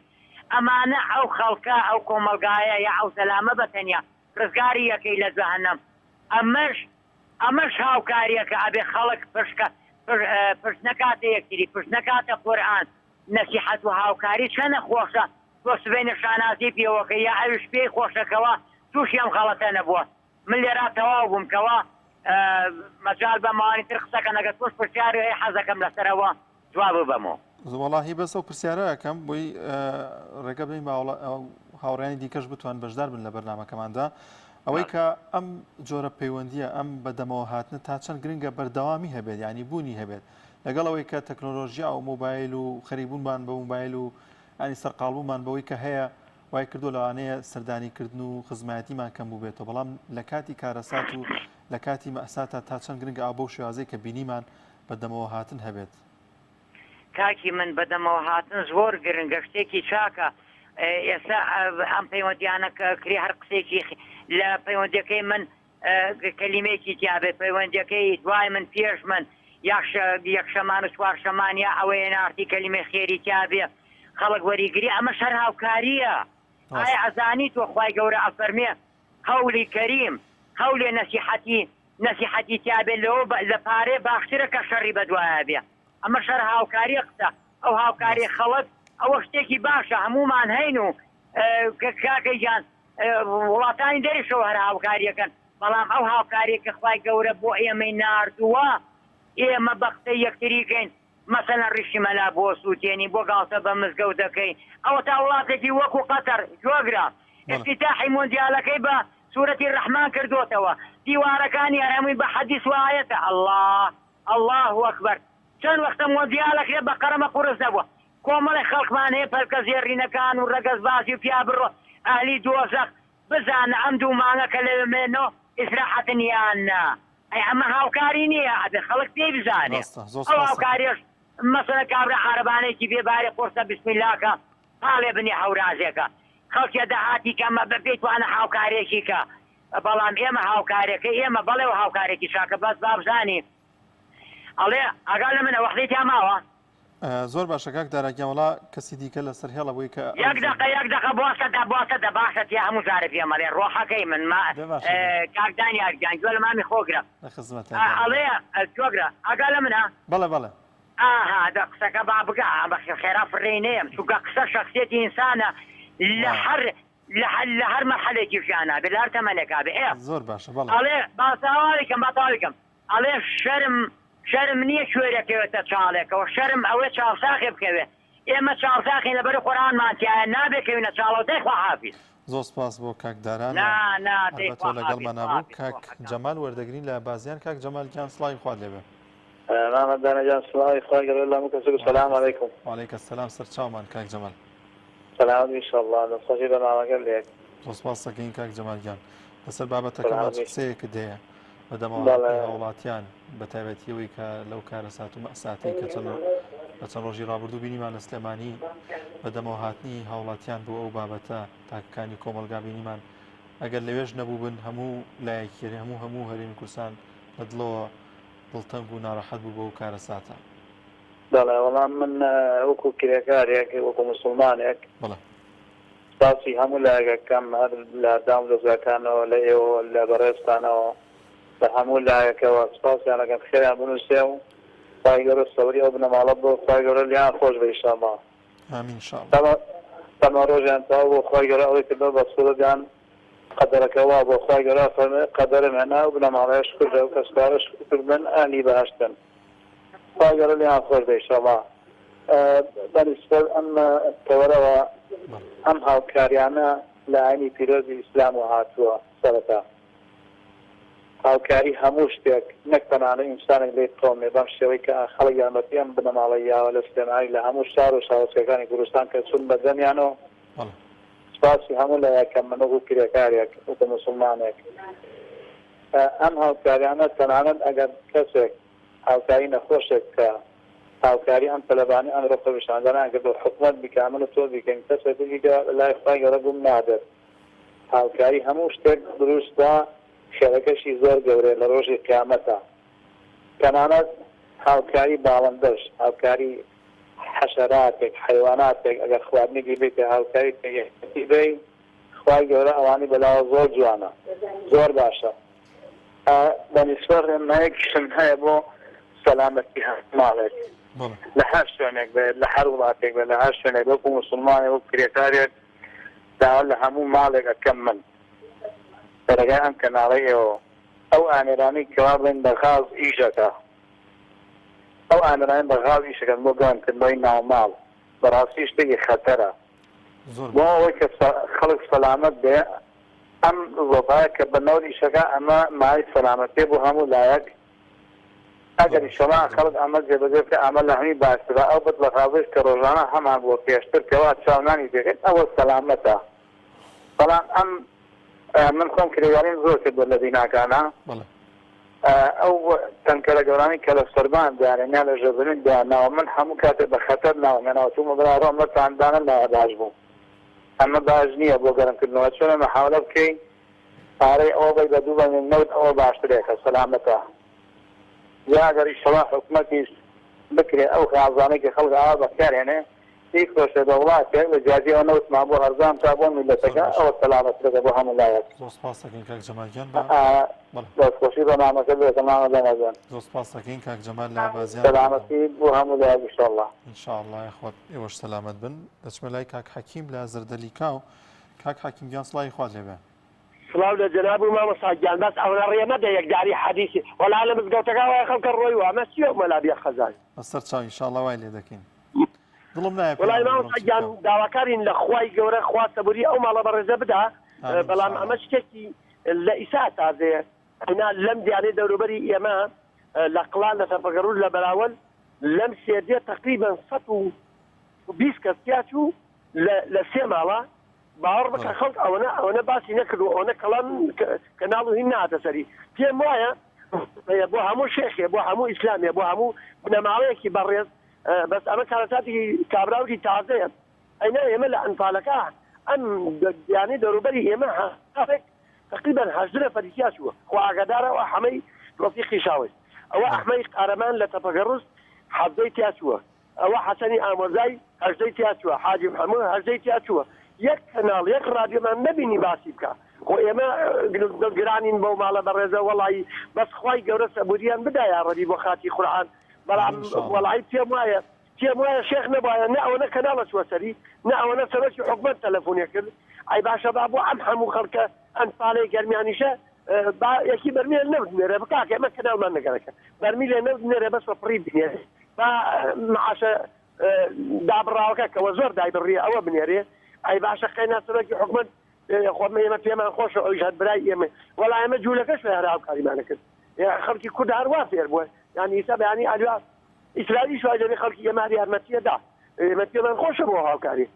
ئەمانە ئەو خەڵکە ئەو کۆمەلگایە یا ئەو سەلامە بەتەنیا ڕزگاری یەکەی لە جەهەنەم ئەمەش هاوکاریەکە ئەبێ خەڵک پشت نەکاتە یەکتری پشت نەکاتە قورئان نەسیحەت و هاوکاری چەنە خۆشە تۆ سبەی شانازی پێوەکە یا ئەوش پێی خۆشەکەوە تووشی ئەم غەڵەتە نەبووە من لێرا تەواو بووم کەوا مەجال بە ماوانی تر قسەکە نەگەت تۆش پرسیاری هەیە حەزەکەم لەسەرەوە جواب ببەمەوە وەڵاهی بەس ئەو پرسیارەکەم بۆی ڕێگە بدەین هاوڕێیانی دیکەش بتوان بەشدار بن لە بەرنامەکەماندا ئەوەی کە ئەم جۆرە پەیوەندیە ئەم بەدەمەوە هاتنە تا چەند گرنگە بەردەوامی هەبێت ینی بوونی هەبێت لەگەڵ ئەوەی کە تەکنۆلۆژیا و مۆبایل و خەریبوونمان بە مۆبایل و ینی سەرقاڵبوومان بەوەی کە هەیە وای کردو لەوانەیە سەردانیکردن و خزمەتیمان کەم بوو بێتەوە بەڵام لە کاتی کارەسات و لە کاتی مەساتە تا چەند گرنگە ئابۆ شێوازەی کە بینیمان بەدەمەوە هاتن هەبێت کاکی من بەدەمەوە هاتن زۆر گرنگە شتێکی چاکە ئێستا ئەم پەیوەندیانە کری هەر قسێکی لە پەیوەندەکەی من کەلیمێکی تیاابێ پەیوەندەکەی دوای من پێش من یەکشەمان و چوارشەمان یا ئەوەیە نارتی کەلیمە خێری تیاابێ خەڵک وەریگری ئەمە شەر هاوکاریە ئایا ئەزانی تۆ خوای گەورە ئەفەرمێ هەولی کەریم هەولێ نەسیحەتی تیابێت لەوە لە پارێ باخشرە کە شەڕی بەدوایە بێ ئەمە شەر هاوکاری قسە ئەو هاوکاری خەڵک ئەوە شتێکی باشە هەمومان هەین و کاکەی جان وڵاتانی دەریشەوە هەر هاوکاریەکەن بەڵام ئەو هاوکاری کە خوای گەورە بۆ ئێمەی ناردووە ئێمە بە قسەی یەکتریکەین مەسەلەن ڕیشی مەلا بۆ سووتێنی بۆ گاڵتە بە مزگەوت دەکەی ئەوە تا وڵاتێکی وەکو قەتەر جۆگرا افتتاحی مۆندیالەکەی بە سوورەتی ڕەحمان کردوتەوە دیوارەکانی هەمووی بە حەدیث و ئایەتە الله ئەکبەر چەند وەختە مۆندیالەکرێ بە قەرەمە قورس دەبووە کۆمەڵی خەڵکمان هەیە پەلکە زێڕینەکان و ڕەگەز باسی و پیا بڕۆ ئاهلی دۆزەخ بزانە ئەم دوو مانگەکە لەوێمێنەوە ئیسراحەتن یان نا ئەی ئەمە هاوکاری نییە ئەدە خەڵک پێی بزانێ ئەو هاوکاریش مەسەلە کابرا عەرەبانەیەکی بێبارێ قورسە بسمیلاکە پاڵێ بنێ هەورازێکە خەڵکێ دەهاتی کەمە بەپێی توانە هاوکارێکی کە بەڵام ئێمە هاوکارێکە ئێمە بەڵێ و هاوکارێکی شاکە بەس بابزانی ئەڵێ ئەگا لە منە وەختی تا ماوە زۆر باشە کاک داراگیاوەڵا کەسی دیکە لەسەر هێڵە بووی کە یەک دقە بۆسەدە باشە یا هەموو جارە پێمەڵێ ڕۆحەکەی من کاکدانی یارگیان گوێ لە مامی خۆگرە ئەڵێ جۆگرە ئەگا لە منە بەڵێ ئاها دە قسەکە با بگا بە خێرا فڕێنەیەم چونکە قسە شخصیەتی ئینسانە لە هەر مەرحەلێکی ژیانە بێ لە هەر تەمەنێکا بێ زۆر باشە بەڵێ ئەڵێ باتاوالیکەم ئەڵێ شەرم نییە کوێرەکەوێتە چاڵێکەوە شەرم ئەوێ چاڵساقی بکەوێ ئێمە چاڵساقی لەبەر قورئانمانتیایە نابێکەوێنە چاڵەوەی خواحافیز زۆر سپاس بۆ کاک داران تۆ لەگەڵمان نەبوو کاک جەمال وەردەگرین لە بازیان کاک جەمال گیان سڵاوی خوارد لێبێ محمد دانجان سڵاوی خوای گەورە لەمو کەسێک سەلام عەلەیکم وعەلەیکە سەلام سەرچاومان کاک جەمال سەلام ئینشەڵڵا دەستخۆشی بەنامەکە لێک زۆر سپاس دەکەین کاک جەمال گیان لەسەر بابەتەکەمان قسەیەکت هەیە بەدەمەوە هاوڵاتیان بە تایبەتیەوەی کە لەو کارە سات و مەساتی کە چەند ڕۆژی ڕابردوو بینیمان لە سلێمانی بەدەمەوە هاتنی هاوڵاتیان بۆ ئەو بابەتە تاکەکانی کۆمەلگا بینیمان ئەگەر لەوێژ نەبوو بن هەموو لایەکێری هەموو هەرێمی کوردستان لە دڵەوە دڵتەنگ و ناڕەحەت بوو بۆ ئەو کارە ساتە بەڵێ وەڵام من وەکو کرێکارێک وەکو مسلمانێک سپاسی هەموو لایەکەکەم هەر لە دام دەزەکانەوە لە ئێوە لە بەڕێستانەوە بە هەموو لایەکەوە سپاسیانەکەم خێران بنووسێ و خوای گەورە سەوری ئەو بنەماڵە بۆ خوای گەورە لیان خۆش بێ ئینشاءڵڵا ئامین ئینشاءڵڵا تەمە ڕۆژیان تاو بۆ خوای گەورە ئەوەی کردەوە بە سوورەدان قەدەرەکەوا بۆ خوای گەورە فەرمێ قەدەرم هێنا و بنەماڵەیە شکر و کەسکارە شکردن ئەهلی بەهەشتن خوای گەورە لیان خۆش بێ ئینشاءڵڵا بەنسبەت ئەم تەوەرەوە ئەم هاوکاریانە لە ئاینی پیرۆزی ئیسلام و هاتووە سەرەتا هاوکاری هەموو شتێک نەک تەنانە ئینسانێک لێ تۆمێ بەم شێوەی کە خەڵک یارمەتی ئەم بنەماڵەی یاوە لە سلێمانی لە هەموو شار و شارۆچکەکانی کوردستان کە چون بەدەمیانەوە سپاسی هەموو لایەکەم من وەکو کرێکارێک وەکو مسلمانێک ئەم هاوکاریانە تەنانەت ئەگەر کەسێک هاوکاری نەخۆشێک کە هاوکاری ئەم تەلەبانی ئەم ڕۆخە پیشاندانان کە بۆ حکومەت بیکامل و تۆ بیکەین کەسێک دیکە لای خوای گەورە بووم نادێت هاوکاری هەموو شتێک دروستە خێرەکەشی زۆر گەورەیە لە ڕۆژی قیامەتە تەنانەت هاوکاری باڵندەش هاوکاری حەشەراتێک حیواناتێک ئەگەر خواردنێکی بێت کە هاوکاری پێیەتی بێ خوای گەورە ئەوانی بەلاوە زۆر جوانە زۆر باشە بەنسبەت ڕێنمایەکیشم هەیە بۆ سەلامەتی هەماڵێک لە هەر شوێنێک بێت لە هەر وڵاتێک بێت لە هەر شوێنێک وەکو موسڵمانێک وەکو کرێکارێک داوا لە هەموو ماڵێک ئەکەم من بەرەگای ئەم کەناڵەیەوە ئەو ئامێرانی کەوا بڵێن بە غاز ئیشەکە ئەو ئامێرانی بە غاز ئیشەکەن بۆ گەڕانکردنەوەی ناوماڵ بەڕاستی شتێکی خەتەرە بۆ ئەوەی کە خەڵک سەلامەت بێ ئەم زۆپایە کە بەنەوە ئیشەکە ئەمە مای سەلامەتێ بۆ هەموو لایەک ئەگەر ئیشەڵا خەڵک ئەمە جێبەجێ بکە ئەمە لە هەمی باشترە ئەو بەت بە غازش کە ڕۆژانە هەمان بۆ پێشتر کەوا چاونانی دەکەێت ئەوە سەلامەتە بەڵام ئەم من خۆم کرێواریم زۆر کردوە لە بیناکانە ئەو تەنکەرە گەورانی کە لە سەربان دارێنیا لە ژەبرین داناوە من هەموو کاتێک بە خەتەر ناومێناوەتومە بڕاڕۆم لە تاندانە ناوەداش بوو ئەمە باش نییە بۆ گەرمکردنەوە چۆنە مەحاولە بکەین پارەی ئەوە بەی بە دوو بە نەوت ئەوە باشترێکە سەلامەتە یا ئەگەر ئیشەڵا حکومەتیش بکرێ ئەو غازانەی کە خەڵک ئاوا بەکارهێنێ هیچ خۆشە بە وڵاتێک لە جیاجیەوە نەوتمان بۆ هەرزان تا بۆ میلەتەکە ئەوە سەلامەت لەگە بۆ هەموو لایەک زۆر سپاس دەکەین کاک جەمالگیان دەستخۆشی بە مامەکە بێ تەمامە لەنەزان زۆر سپاس دەکەین کاک جەمال لە بازیان سەلامەتی بۆ هەموو لایەک ئینشاءالله ئینشاءالله یخوات ئێوەش سەلامەت بن دەچمە لای کاک حەکیم لە زەردەلیکاو کاک حەکیم گیان سڵاوی خوات لێبێ سڵاو لە جەناب و مامۆستاگیان بەس ئەوە ڕێمەدە یەکداری حەدیثی وەڵا لە مزگەوتەکەوە خەڵکە ڕۆی وە ئەمە چییە مەلا بێ خەزای بەسەر چاو ئینشاءالله وای لێ دەکەین دڵم نایە وەڵای مامۆستاگیان داواکارین لە خوای گەورە خوا سەبووری ئەو ماڵە بەڕێزە بدا بەڵام ئەمە شتێکی لە ئیسا تازەیە ئەنا لەم دیانەی دەوروبەری ئێمە لە قڵان لە تەپەگەڕوو لە بەراوەل لەم سێدێ تقریبا 120 کەس تیاچوو لە سێ ماڵە باوەڕ بکە خەڵک ئەوەنە باسی نەکردو ئەوەنە کەڵان کەناڵ و هین ناتە سەری پێم وایە بۆ هەموو شێخێ بۆ هەموو ئیسلامێ بۆ هەموو بنەماڵەیەکی بەڕێز بەس ئەمە کارەساتی کابراوی تازەیە ئەینا ئێمە لە ئەنفالەکە ئەم دیانەی دەوروبەری ئێمە تقریبا 8 نەفەری تیاچووە خوا ئاگادارە ئەوە هەمەی ڕۆفیقی شاوێت ئەوە ئەحمەی قارەمان لە تەپەگەڕوس 17 تیاچووە ئەوە حەسەنی ئامۆزای 8 تیاچووە حاجی محەموود 8 تیاچووە یەک کەناڵ یەک رادیۆمان نەبینی باسی بکە خۆ ئێمە گرانین بەو ماڵە بەڕێزە وەڵی بەس خوای گەورە سەبووریان بدایە ڕەدی بۆ خاتی قورئان بەڵام وەڵی پێم وایە شێخ نەبایە نە ئەوەنە کەناڵە چوە سەری نە ئەوەنە سەرۆکی حکومەت تەلەفۆنێ کرد ئەی باشە با بۆ ئەم هەموو خەڵکە ئەنفالەی گەرمیانیشە با یەکی بەرمیلە نەبنێرە بکاکە ئێمە کەناڵمان نەگەرەکە بەرمیلە نەبنێرە بەس بە پڕی بنێرێ با معاشە دابڕاوەکە کەوە زۆر دایبڕیە ئەوە بنێرێ ئەی باشە قەینا سەرۆکی حکومەت خۆمە ئێمە پێمان خۆشە ئەویش هەر برای ئێمە وەڵا ئێمە جوولەکەش لە هەراوکاریمانە کرد خەڵکی کورد هەروە فێر بووە یانی ئیسا بەیانی ئالوا ئیسرائیلی شوایدەبێ خەڵکی ئێمە یارمەتیەدا ئێمە پێمان خۆشە بۆ هاوکاری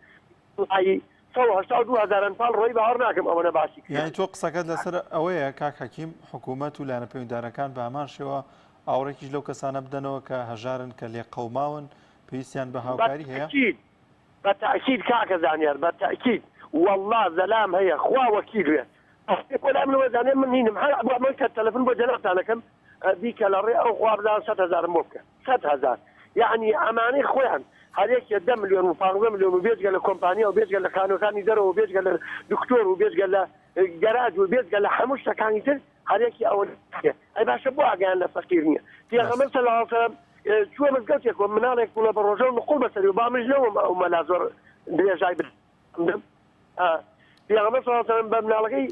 ئای 1970 ئەنفال ڕۆی باوەڕ ناکەم ئەوەنە باسی کرد یانی تۆ قسەکەت لەسەر ئەوەیە کاک حەکیم حکوومەت و لایەنە پەیوەندیدارەکان بە هەمان شێوە ئاوڕێکیش لەو کەسانە بدەنەوە کە هەژارن کە لێ قەوماون پێویستیان بە هاوکاری هەیە بەتەئکید کاکە زانیار بەتەئکید والله زەلام هەیە خوا وەکیلێ وەلام لەوەزانێ من هینم هەر من کە تەلەفۆن بۆ جەنابتانەکەم بیکە لە ڕێ ئەو خوا بدان 100,000 بۆ بکە 100,000 یعنی ئەمانەی خۆیان هەرێکێ 10 ملیۆن و 15 ملیۆن و بێجگە لە کۆمپانیا و بێجگە لە خانووەکانی دەرەوە و بێجگە لە دکتۆر و بێجگە لە گەراج و بێجگە لە هەموو شتەکانی تر هەرێکی ئەوە ئەی باشە بۆ ئاگیان لە فەقیر نییە پێغەمبەر صلی الله علیه وسلم چوە مزگەوتێک و مناڵێک بوو لە بە ڕۆژە و نقوڵ بەسەری و بامژنەوە ئەو مەلا زۆر درێژای بدەم پێغەمبەر صلی الله علیه وسلم بە مناڵەکەی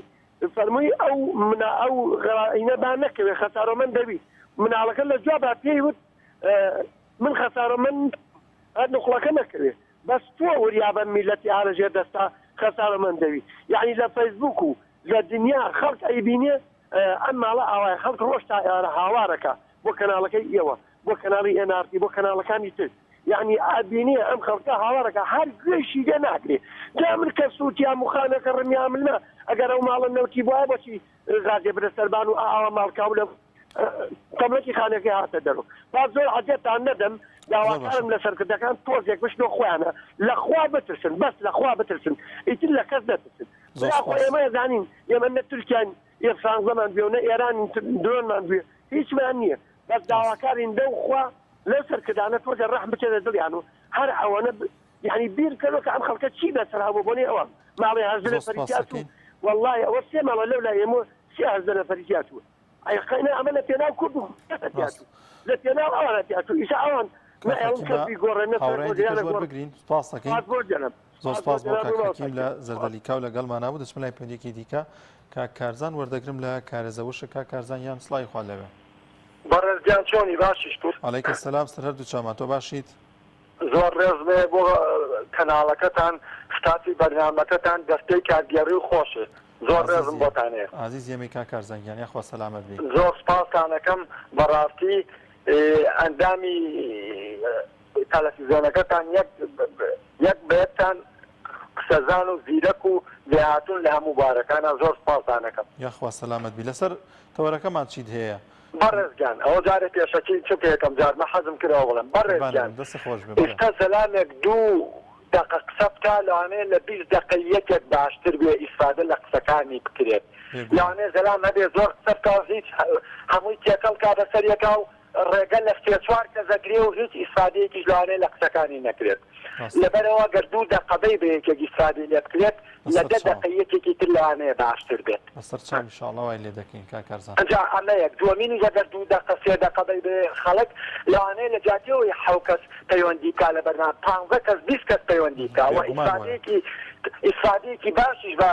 فەرمووی ئەو غەرائینە با نەکەوێ خەسارەمەند دەبی مناڵەکە لە جوابا پێی وت من خەسارەمەند نقڵەکە نەکەوێ بەس تۆ وریابە میلەتی هەرەژێر دەستا خەسارەمەند دەوی یعنی لە فەیسبوک و لە دنیا خەڵک ئەیبینێ ئەم ماڵە ئاوای خەڵک ڕۆژ تا هاوارەکە بۆ کەناڵەکەی ئێوە بۆ کەناڵی NRT بۆ کەناڵەکانی تر یعنی ئابینێ ئەم خەڵکە هاوارەکە هەر گوێشی لێ ناکرێ جا من کە سووتیا مخانەکە ڕمیاملمە ئەگەر ئەو ماڵە نەوتی بواە بۆچی غازێ برەسەربان و ئاوا ماڵکاو لە کەمڵەتی خانەکەی هاتە دەرەوە با زۆر عەجەبتان نەدەم داواکارم لە سەرکردەکان تۆزێک بشنۆ خۆیانە لە خوا بترسن بەس لە خوا بترسن ئیتر لە کەس نەترسن ئێمە زانین ئێمە نە تورکیان ئێفرانزەمان بێ و نە ئێران درۆنمان بێ هیچمان نییە بەس داواکارین دەو خوا لە سەرکردانە تۆزە ڕەحم بچێتە دڵیان و هەر ئەوەنە یعنی بیر کردەوە کە ئەم خەڵکە چی بەسەر هەبوو بۆنێ ئەوە ماڵی 8 نەفەریات و والله ئەوە 3 ماڵە لەو لای ئێمە 8 نەفەریات وە ئەی قەینا ئەمە لە پێناو کورد و لە پێناو ئەوانە تیات و ئیسا ئەوان بگرین سپاس دەکەین زۆر سپاس بۆ کاک حەکیم لە زەردەلیکاو لەگەڵمان نبوو دەچمە لای پەیوەندیەکی دیکە کاک کارزان وەردەگرم لە کارێزەوشە کاک کارزان یان سڵای خوا لەوێ بەڕێزگیان چۆنی باشیش توور عەلەیکە سەلام سەر هەردوو چامان تۆ باشیت زۆر ڕێز بێ بۆ کەناڵەکەتان شتاتی بەرنامەکەتان دەستەی کارگێڕی و خۆشە زۆر ڕێزم بۆتانەیە عزیز یەمەی کاک کارزانگیان یاخوا سەلامەت بێ زۆر سپاسانەکەم بەڕاستی ئەندامی تەلەڤیزیۆنەکەتان یەک بێتان قسەزان و زیرەک و لێهاتوون لە هەموو بارەکانە زۆر سپاسانەکەم یاخوا سەلامەت بی لەسەر تەوەرەکەمان چیت هەیە بەڕێزگیان ئەوە جارێک پێشەکی چ یەکەم جار مە حەزم کردەوە بڵێم بەڕێزگیان ئێستا سەلامێک دوو دقە قسە بکە لەوانەیە لە 20 دقە یەکێک باشتر بێ ئیسفادە لە قسەکانی بکرێت لەوانەیە زەلام هەبێ زۆر قسە بکە هیچ هەمووی تێکەڵ کا بەسەر یەکا و ڕێگە لە سێ چوار کەس ئەگرێ و هیچ ئیسفادەیەکیش لەوانەیە لە قسەکانی نەکرێت لەبەرەوە گەر 2 دقەبەی بە یەکێک ئیسفادەی لێ بکرێت لە 10 دقەیەکێکی تر لەوانەیە باشتر بێت بەسەر چاو ئینشاءڵڵا وای لێ دەکەین کاکارزان ئەنجا ئەمە یەک دووەمینی ئەگەر 2 دقە 3 دقەبەی بێ خەڵک لەوانەیە لە جاتیەوەی 7 کەس پەیوەندی کا لە بەرنامە 15 کەس 20 کەس پەیوەندی کا و ئیسفادەیەکی باشیش بە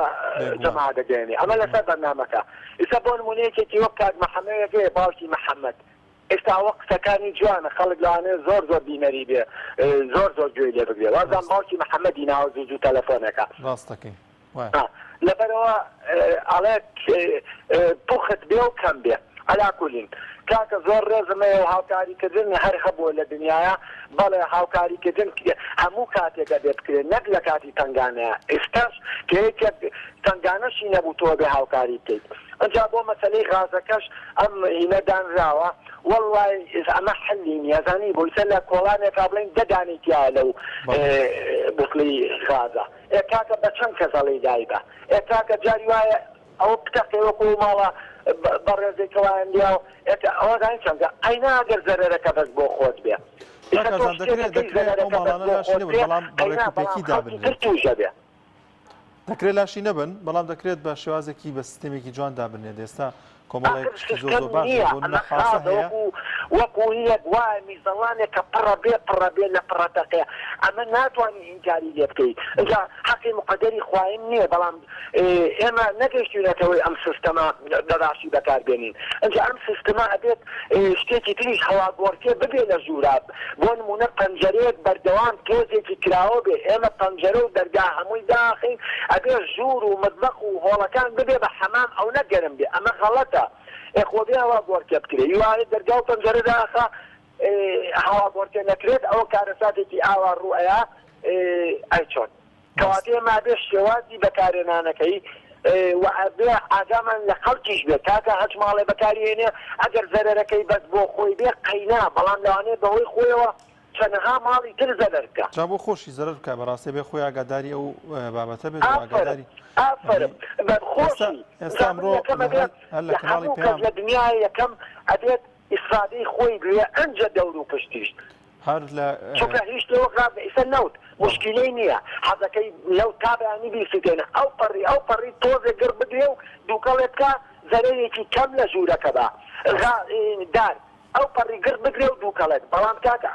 جەماعە دەگەێنێ ئەمە لەسەر بەرنامەکە ئێستا بۆ نمونەیەکێکی وەک کاک محەممەدەگەێ باوکی محەممەد ئێستا وە قسەکانی جوانە خەڵک لەوانەیە زۆر بیمەری بێ زۆر گوێی لێ بگرێ وازان باوکی محەممەدی ناوە زوو تەلەفۆنەکە ڕاستەکەی لەبەرەوە ئەڵێ پوخت بێ و کەم بێ ئەلاکولین کاکە زۆر ڕێزمەیە و هاوکاریکردن هەر هەبووە لە دنیاە بەڵێ هاوکاریکردن هەموو کاتێکە بێ بکرێت نەک لە کاتی تنگانەیە ئێستاش کە یەکێک تنگانەشی نەبوو تۆ بێ هاوکاری بکەیت ئەجا بۆ مەسەلەی غازەکەش ئەم هینەدانراوە وەڵڵای ئەمە حەلی نییە زانی بۆ لە کۆڵانێکا بڵین دەدانێتیا لەو بوتڵی غازە کاکە بە چەند کەسەڵی دایبە کاکە جاری وایە ئەوە پتەقێوەکو ماڵە بەڕێزێکەوەیان لیا ئەوە داین چەندە ئەیناگەر زەرەرەکە بەس بۆ خۆت بێ دەکرێت لاشی نەبن بەڵام دەکرێت بە شێوازێکی بە سیستێمێکی جوان دابنێت ئێستا کۆمەڵێک زۆر باش وەکو یەک وایە میزەڵانێکە پڕە بێ لە پڕەتەقەیە ئەمە ناتوانانی ئینکاری لێ بکەیت ئەجا حەقی مقدەری خوایم نییە بەڵام ئێمە نەگەیشتوینەتەوەی ئەم سیستەما دەراشی بەکاربێنین ئەجا ئەم سیستەما ئەبێت شتێکی تریش هەواگۆڕکێ ببێ لە ژووراب بۆ نمونە پەنجەرەیەک بەردەوام تۆزێکی کراوە بێ ئێمە پەنجەرە و دەرگا هەمووی داخین ئەبێ ژوور و مدبەق و هۆڵەکان ببێ بە حەمام ئەو نەگەرم بێ ئەمە غەڵەتە خۆبێ هەوا گۆڕکێ بکرێت یوانێت دەرگا و پەنجەرە داخە هەوا گۆڕکێ نەکرێت ئەوە کارەساتێکی ئاوا ڕوئەیە ئەی چۆن کەواتێ ما بێ شێوازی بەکارێنانەکەی و ئەبێ ئاگامان لە خەڵکیش بێت کاکە هەچ ماڵێ بەکارهێنێ ئەگەر زەرەرەکەی بەس بۆ خۆی بێ قەینا بەڵام لەوانێت بەهۆی خۆیەوە چەندها ماڵی تر زەرەرکە جا بۆ خۆشی زەرەر بکە بەڕاستی بێ خۆی ئاگاداری ئەو بابەتە بێت ئاگاداری ئافرم بەخۆشی ئێستا ئەمڕۆ هەر لە کەناڵی پێیان لە دنیای یەکەم ئەبێت ئیسفادەی خۆی گوێ ئەنجە دەور و پشتیش هەر لە چونکە هیچ لەوە ئیسە نەوت مشکلەی نییە حەزەکەی لەو تابیانی بیسیتێنە ئەو پەڕی تۆزێک گەر بدرێ و دووکەڵێ بکە زەرەرێکی کەم لە ژوورەکە بە دار ئەو پەڕی گرت بگرێ و دووکەڵێت بەڵام کاکە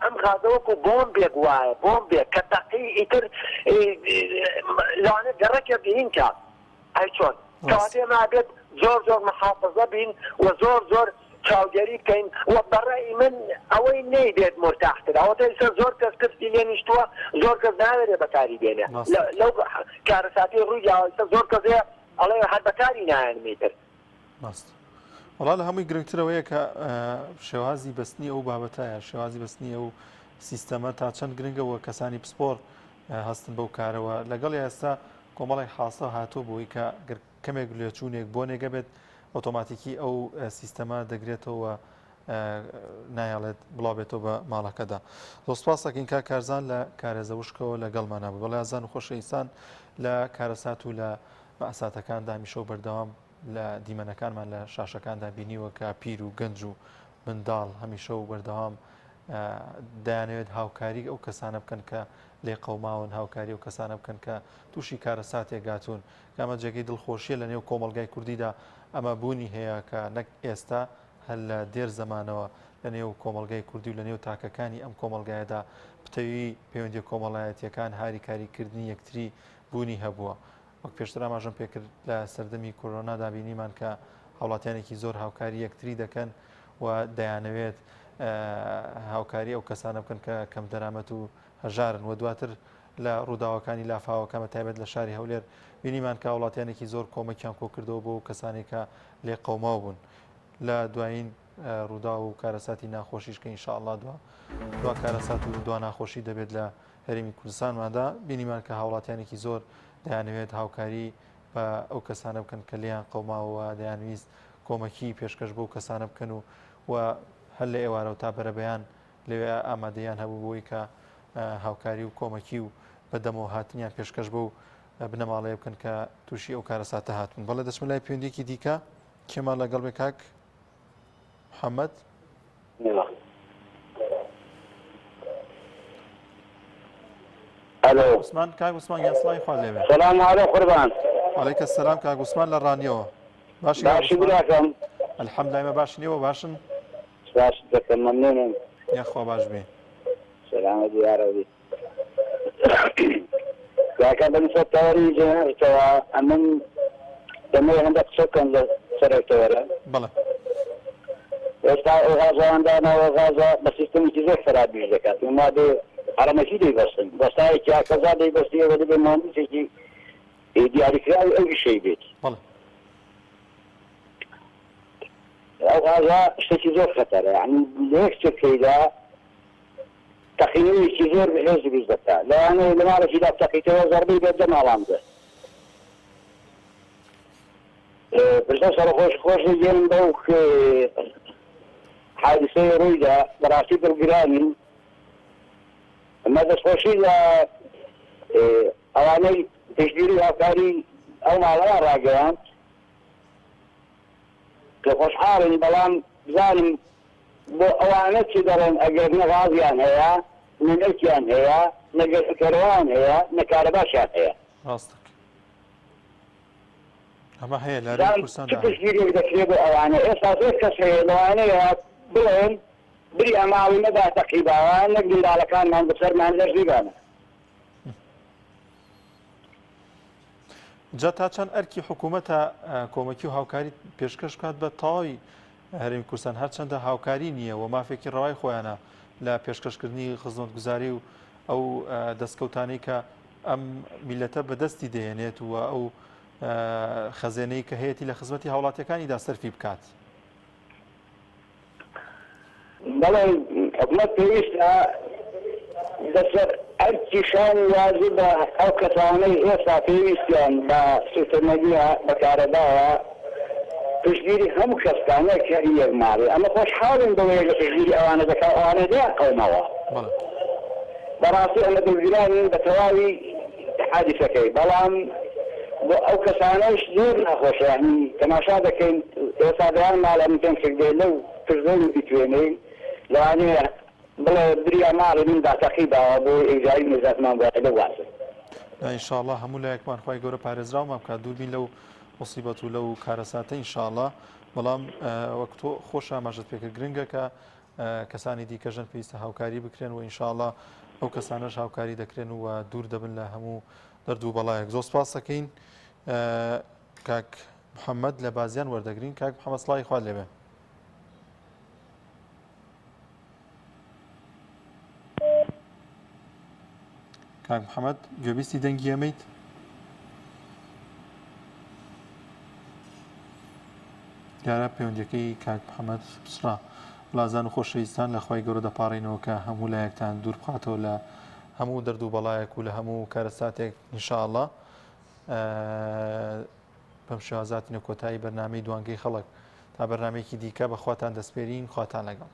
ئەم غازەوەکو بۆمبێک وایە بۆمبێک کە تەقی ئیتر لەوانێت گەڕەکێ بهینکە ئەی چۆن کەواتێ نابێت زۆر محافظە بین و زۆر چاودێری بکەین و بەڕێی من ئەوەی نەیبێت مرتاحتر ئەوەتە ئێستا زۆر کەس کەسی لێ نیشتووە زۆر کەس ناوێرێ بەکاری بێنێ لەو کارەساتی ڕووی ئێستا زۆر کەسێ ئەڵێ هەر بەکاری نایەنمیتر وەڵا لە هەمووی گرنگترەوەیە کە شێوازی بەستنی ئەو بابەتایە شێوازی بەستنی ئەو سیستەمە تا چەند گرنگەوە کەسانی پسپۆر هەستن بەو کارەوە لەگەڵ ئێستا کۆمەڵی حاسە هاتووە بۆی کە کەمێک لێچوونێک بۆ نێگە بێت ئۆتۆماتیکی ئەو سیستەمە دەگرێتەوە نایڵێت بڵاوێتەوە بە ماڵەکەدا دۆسپاسەکەین کا کارزان لە کارێزە وشکەوە لەگەڵمانە بوو بەڵێ ئازان و خۆشەویستان لە کارەسات و لە مەئەساتەکاندا هەمیشە و بەردەوام لە دیمەنەکانمان لە شاشەکاندا بینیوە کە پیر و گەنج و منداڵ هەمیشە و بەردەوام دەیانەوێت هاوکاری ئەو کەسانە بکەن کە لێ قەوماون هاوکاری ئەو کەسانە بکەن کە تووشی کارەساتێک گاتوون کامە جێگەی دڵخۆشیە لە نێو کۆمەلگای کوردیدا ئەمە بوونی هەیە کە نەک ئێستا هەر لە دێر زەمانەوە لە نێو کۆمەلگای کوردی و لە نێو تاکەکانی ئەم کۆمەلگایەدا پتەوی پەیوەندی کۆمەڵایەتیەکان هاریکاریکردنی یەکتری بوونی هەبووە وەک پێشتر ئاماژەم پێکرد لە سەردەمی کۆرۆنادا بینیمان کە هاوڵاتیانێکی زۆر هاوکاری یەکتری دەکەن و دەیانەوێت هاوکاری ئەو کەسانە بکەن کە کەم دەرامەت و هەژارن و دواتر لە ڕووداوەکانی لافاوەکەمە تایبەت لە شاری هەولێر بینیمان کە وڵاتیانێکی زۆر کۆمەکیان کۆ کردەوە بۆ کەسانی کە لێ قەوماو بوون لە دوایین ڕوودا و کارەساتی ناخۆشیشکە ئینشاءڵڵا دوا کارەسات و دوا ناخۆشی دەبێت لە هەرێمی کوردستانماندا بینیمان کە هاوڵاتیانێکی زۆر دەیانەوێت هاوکاری بە ئەو کەسانە بکەن کە لیان قەوماوە دەیانویست کۆمەکی پێشکەش بۆ کەسانە بکەن و هەر لە ئێوارە و تا بەرەبەیان لەوێ ئامادەیان هەبوو بۆی کە هاوکاری و کۆمەکی و بەدەمەوە هاتنیان پێشکەش بۆ بنەماڵەیە بکەن کە تووشی ئەو کارەساتە هاتون بەڵێ دەچمە لای پەیوەندیەکی دیکە کێمان لەگەڵ بێ کاک محەممەد الو عثمان كاك عثمان يصلاي خالي السلام عليكم قربان وعليك السلام كاك عثمان للرانيو باشي براكم الحمد لله ما باش نيو باشن باش تكن ممنون يا اخو باش بين سلام يا ربي لكن بالنسبه للتواريخ جماعه امن لما عندك سكن سرعه ولا بلى غازة عندنا وغازة بس يستمر جزء خراب بيجاك وما ده على ما شيء بس هاي كذا ده بس يودي بالمهندس يجي يدي على كذا أي شيء بيت بلى أو هذا شيء زور خطر يعني ليش كذا تخيلي شيء زور بحيث بيزدها لا أنا لما على شيء تقيته وزربي بيدنا على عنده بس صار خوش يجين دوك حادثة رويدة براسيب الجيراني ماذا خوشي لا أواني تشجيري أفكاري أو معلومات راجعان كخوش حالي بلان زانم أواني تدرن أجرنا غازيان هيا من إلكيان هيا نجر كروان هيا نكارباشان هيا راستك أما هي لا ريكورسان ده تشجيري بتكريبه أواني إساسيك كسي لواني بلين بري أماوي مدى تقيبا نقدر على كان من بصر من الجريبانا جاتا چەند ئەرکی حکوومەتە کۆمەکی و هاوکاری پێشکەش بکات بە تەواوی هەرێمی کوردستان هەرچەندە هاوکاری نییە و مافێکی ڕەوای خۆیانە لە پێشکەشکردنی خزمەتگوزاری و ئەو دەستکەوتانەی کە ئەم میلەتە بەدەستی دەهێنێت و ئەو خەزێنەی کە هەیەی لە خزمەتی هاوڵاتیەکانیدا سەرفی بکات. بەڵێ حکومەت پێویستە لەسەر ئەرکی شان واجب بە ئەو کەسانەی ئێستا پێویستیان بە سوتەمەدیە بەکارەداوە پشتگیری هەموو کەسکانە کەری یەکماڵی ئەمە خۆشحاڵین بەوەیە لە پشتگیری ئەوانە دەکا ئەوانە دێ قەومەوە بەڕاستی ئەمە دڵگیرانین بە تەواوی حادیثەکەی بەڵام بۆ ئەو کەسانەش زۆر ناخۆشە یعنی تەماشا دەکەین ئێستا دەیان ماڵە من پێم کردێ لەو کردۆی بیتوێنەی لەوانەیە بڵێ بریا ماڵی من داتەقیباوە بۆ ئیجاری نێزاتمان بۆ واسە ئینشاءڵڵا هەموو لایەکمان خوای گەورە پارێزراومان بکات دووربین لەو مصیبەت و لەو کارەساتە ئینشاءڵڵا بەڵام وەک تۆ خۆش ئاماژەت پێکرد گرنگە کە کەسانی دیکەژن پێویستە هاوکاری بکرێن و ئینشاءڵڵا ئەو کەسانەش هاوکاری دەکرێن و دوور دەبن لە هەموو دەرد و بەڵایەک. زۆر سپاس دەکەین کاک محەممەد لە بازیان وەردەگرین. کاک محەممەد سڵای خوا لێبێ. کاک محەممەد گوێبیستی دەنگی ئەمەیت؟ دیارە پەیوەندیەکەی کاک محەممەد پسرا. لازان و خۆشەویستان لە خوای گەورە دەپاڕینەوە کە هەموو لایەکتان دوور بخاتەوە لە هەموو دەرد و بەڵایەک و لە هەموو کارەساتێک ئینشاءڵڵا بەم شێوازاتینە کۆتایی بەرنامەی دوانگەی خەڵک تا بەرنامەیەکی دیکە بەخواتان دەسپێرین. خواتان لەگەڵ.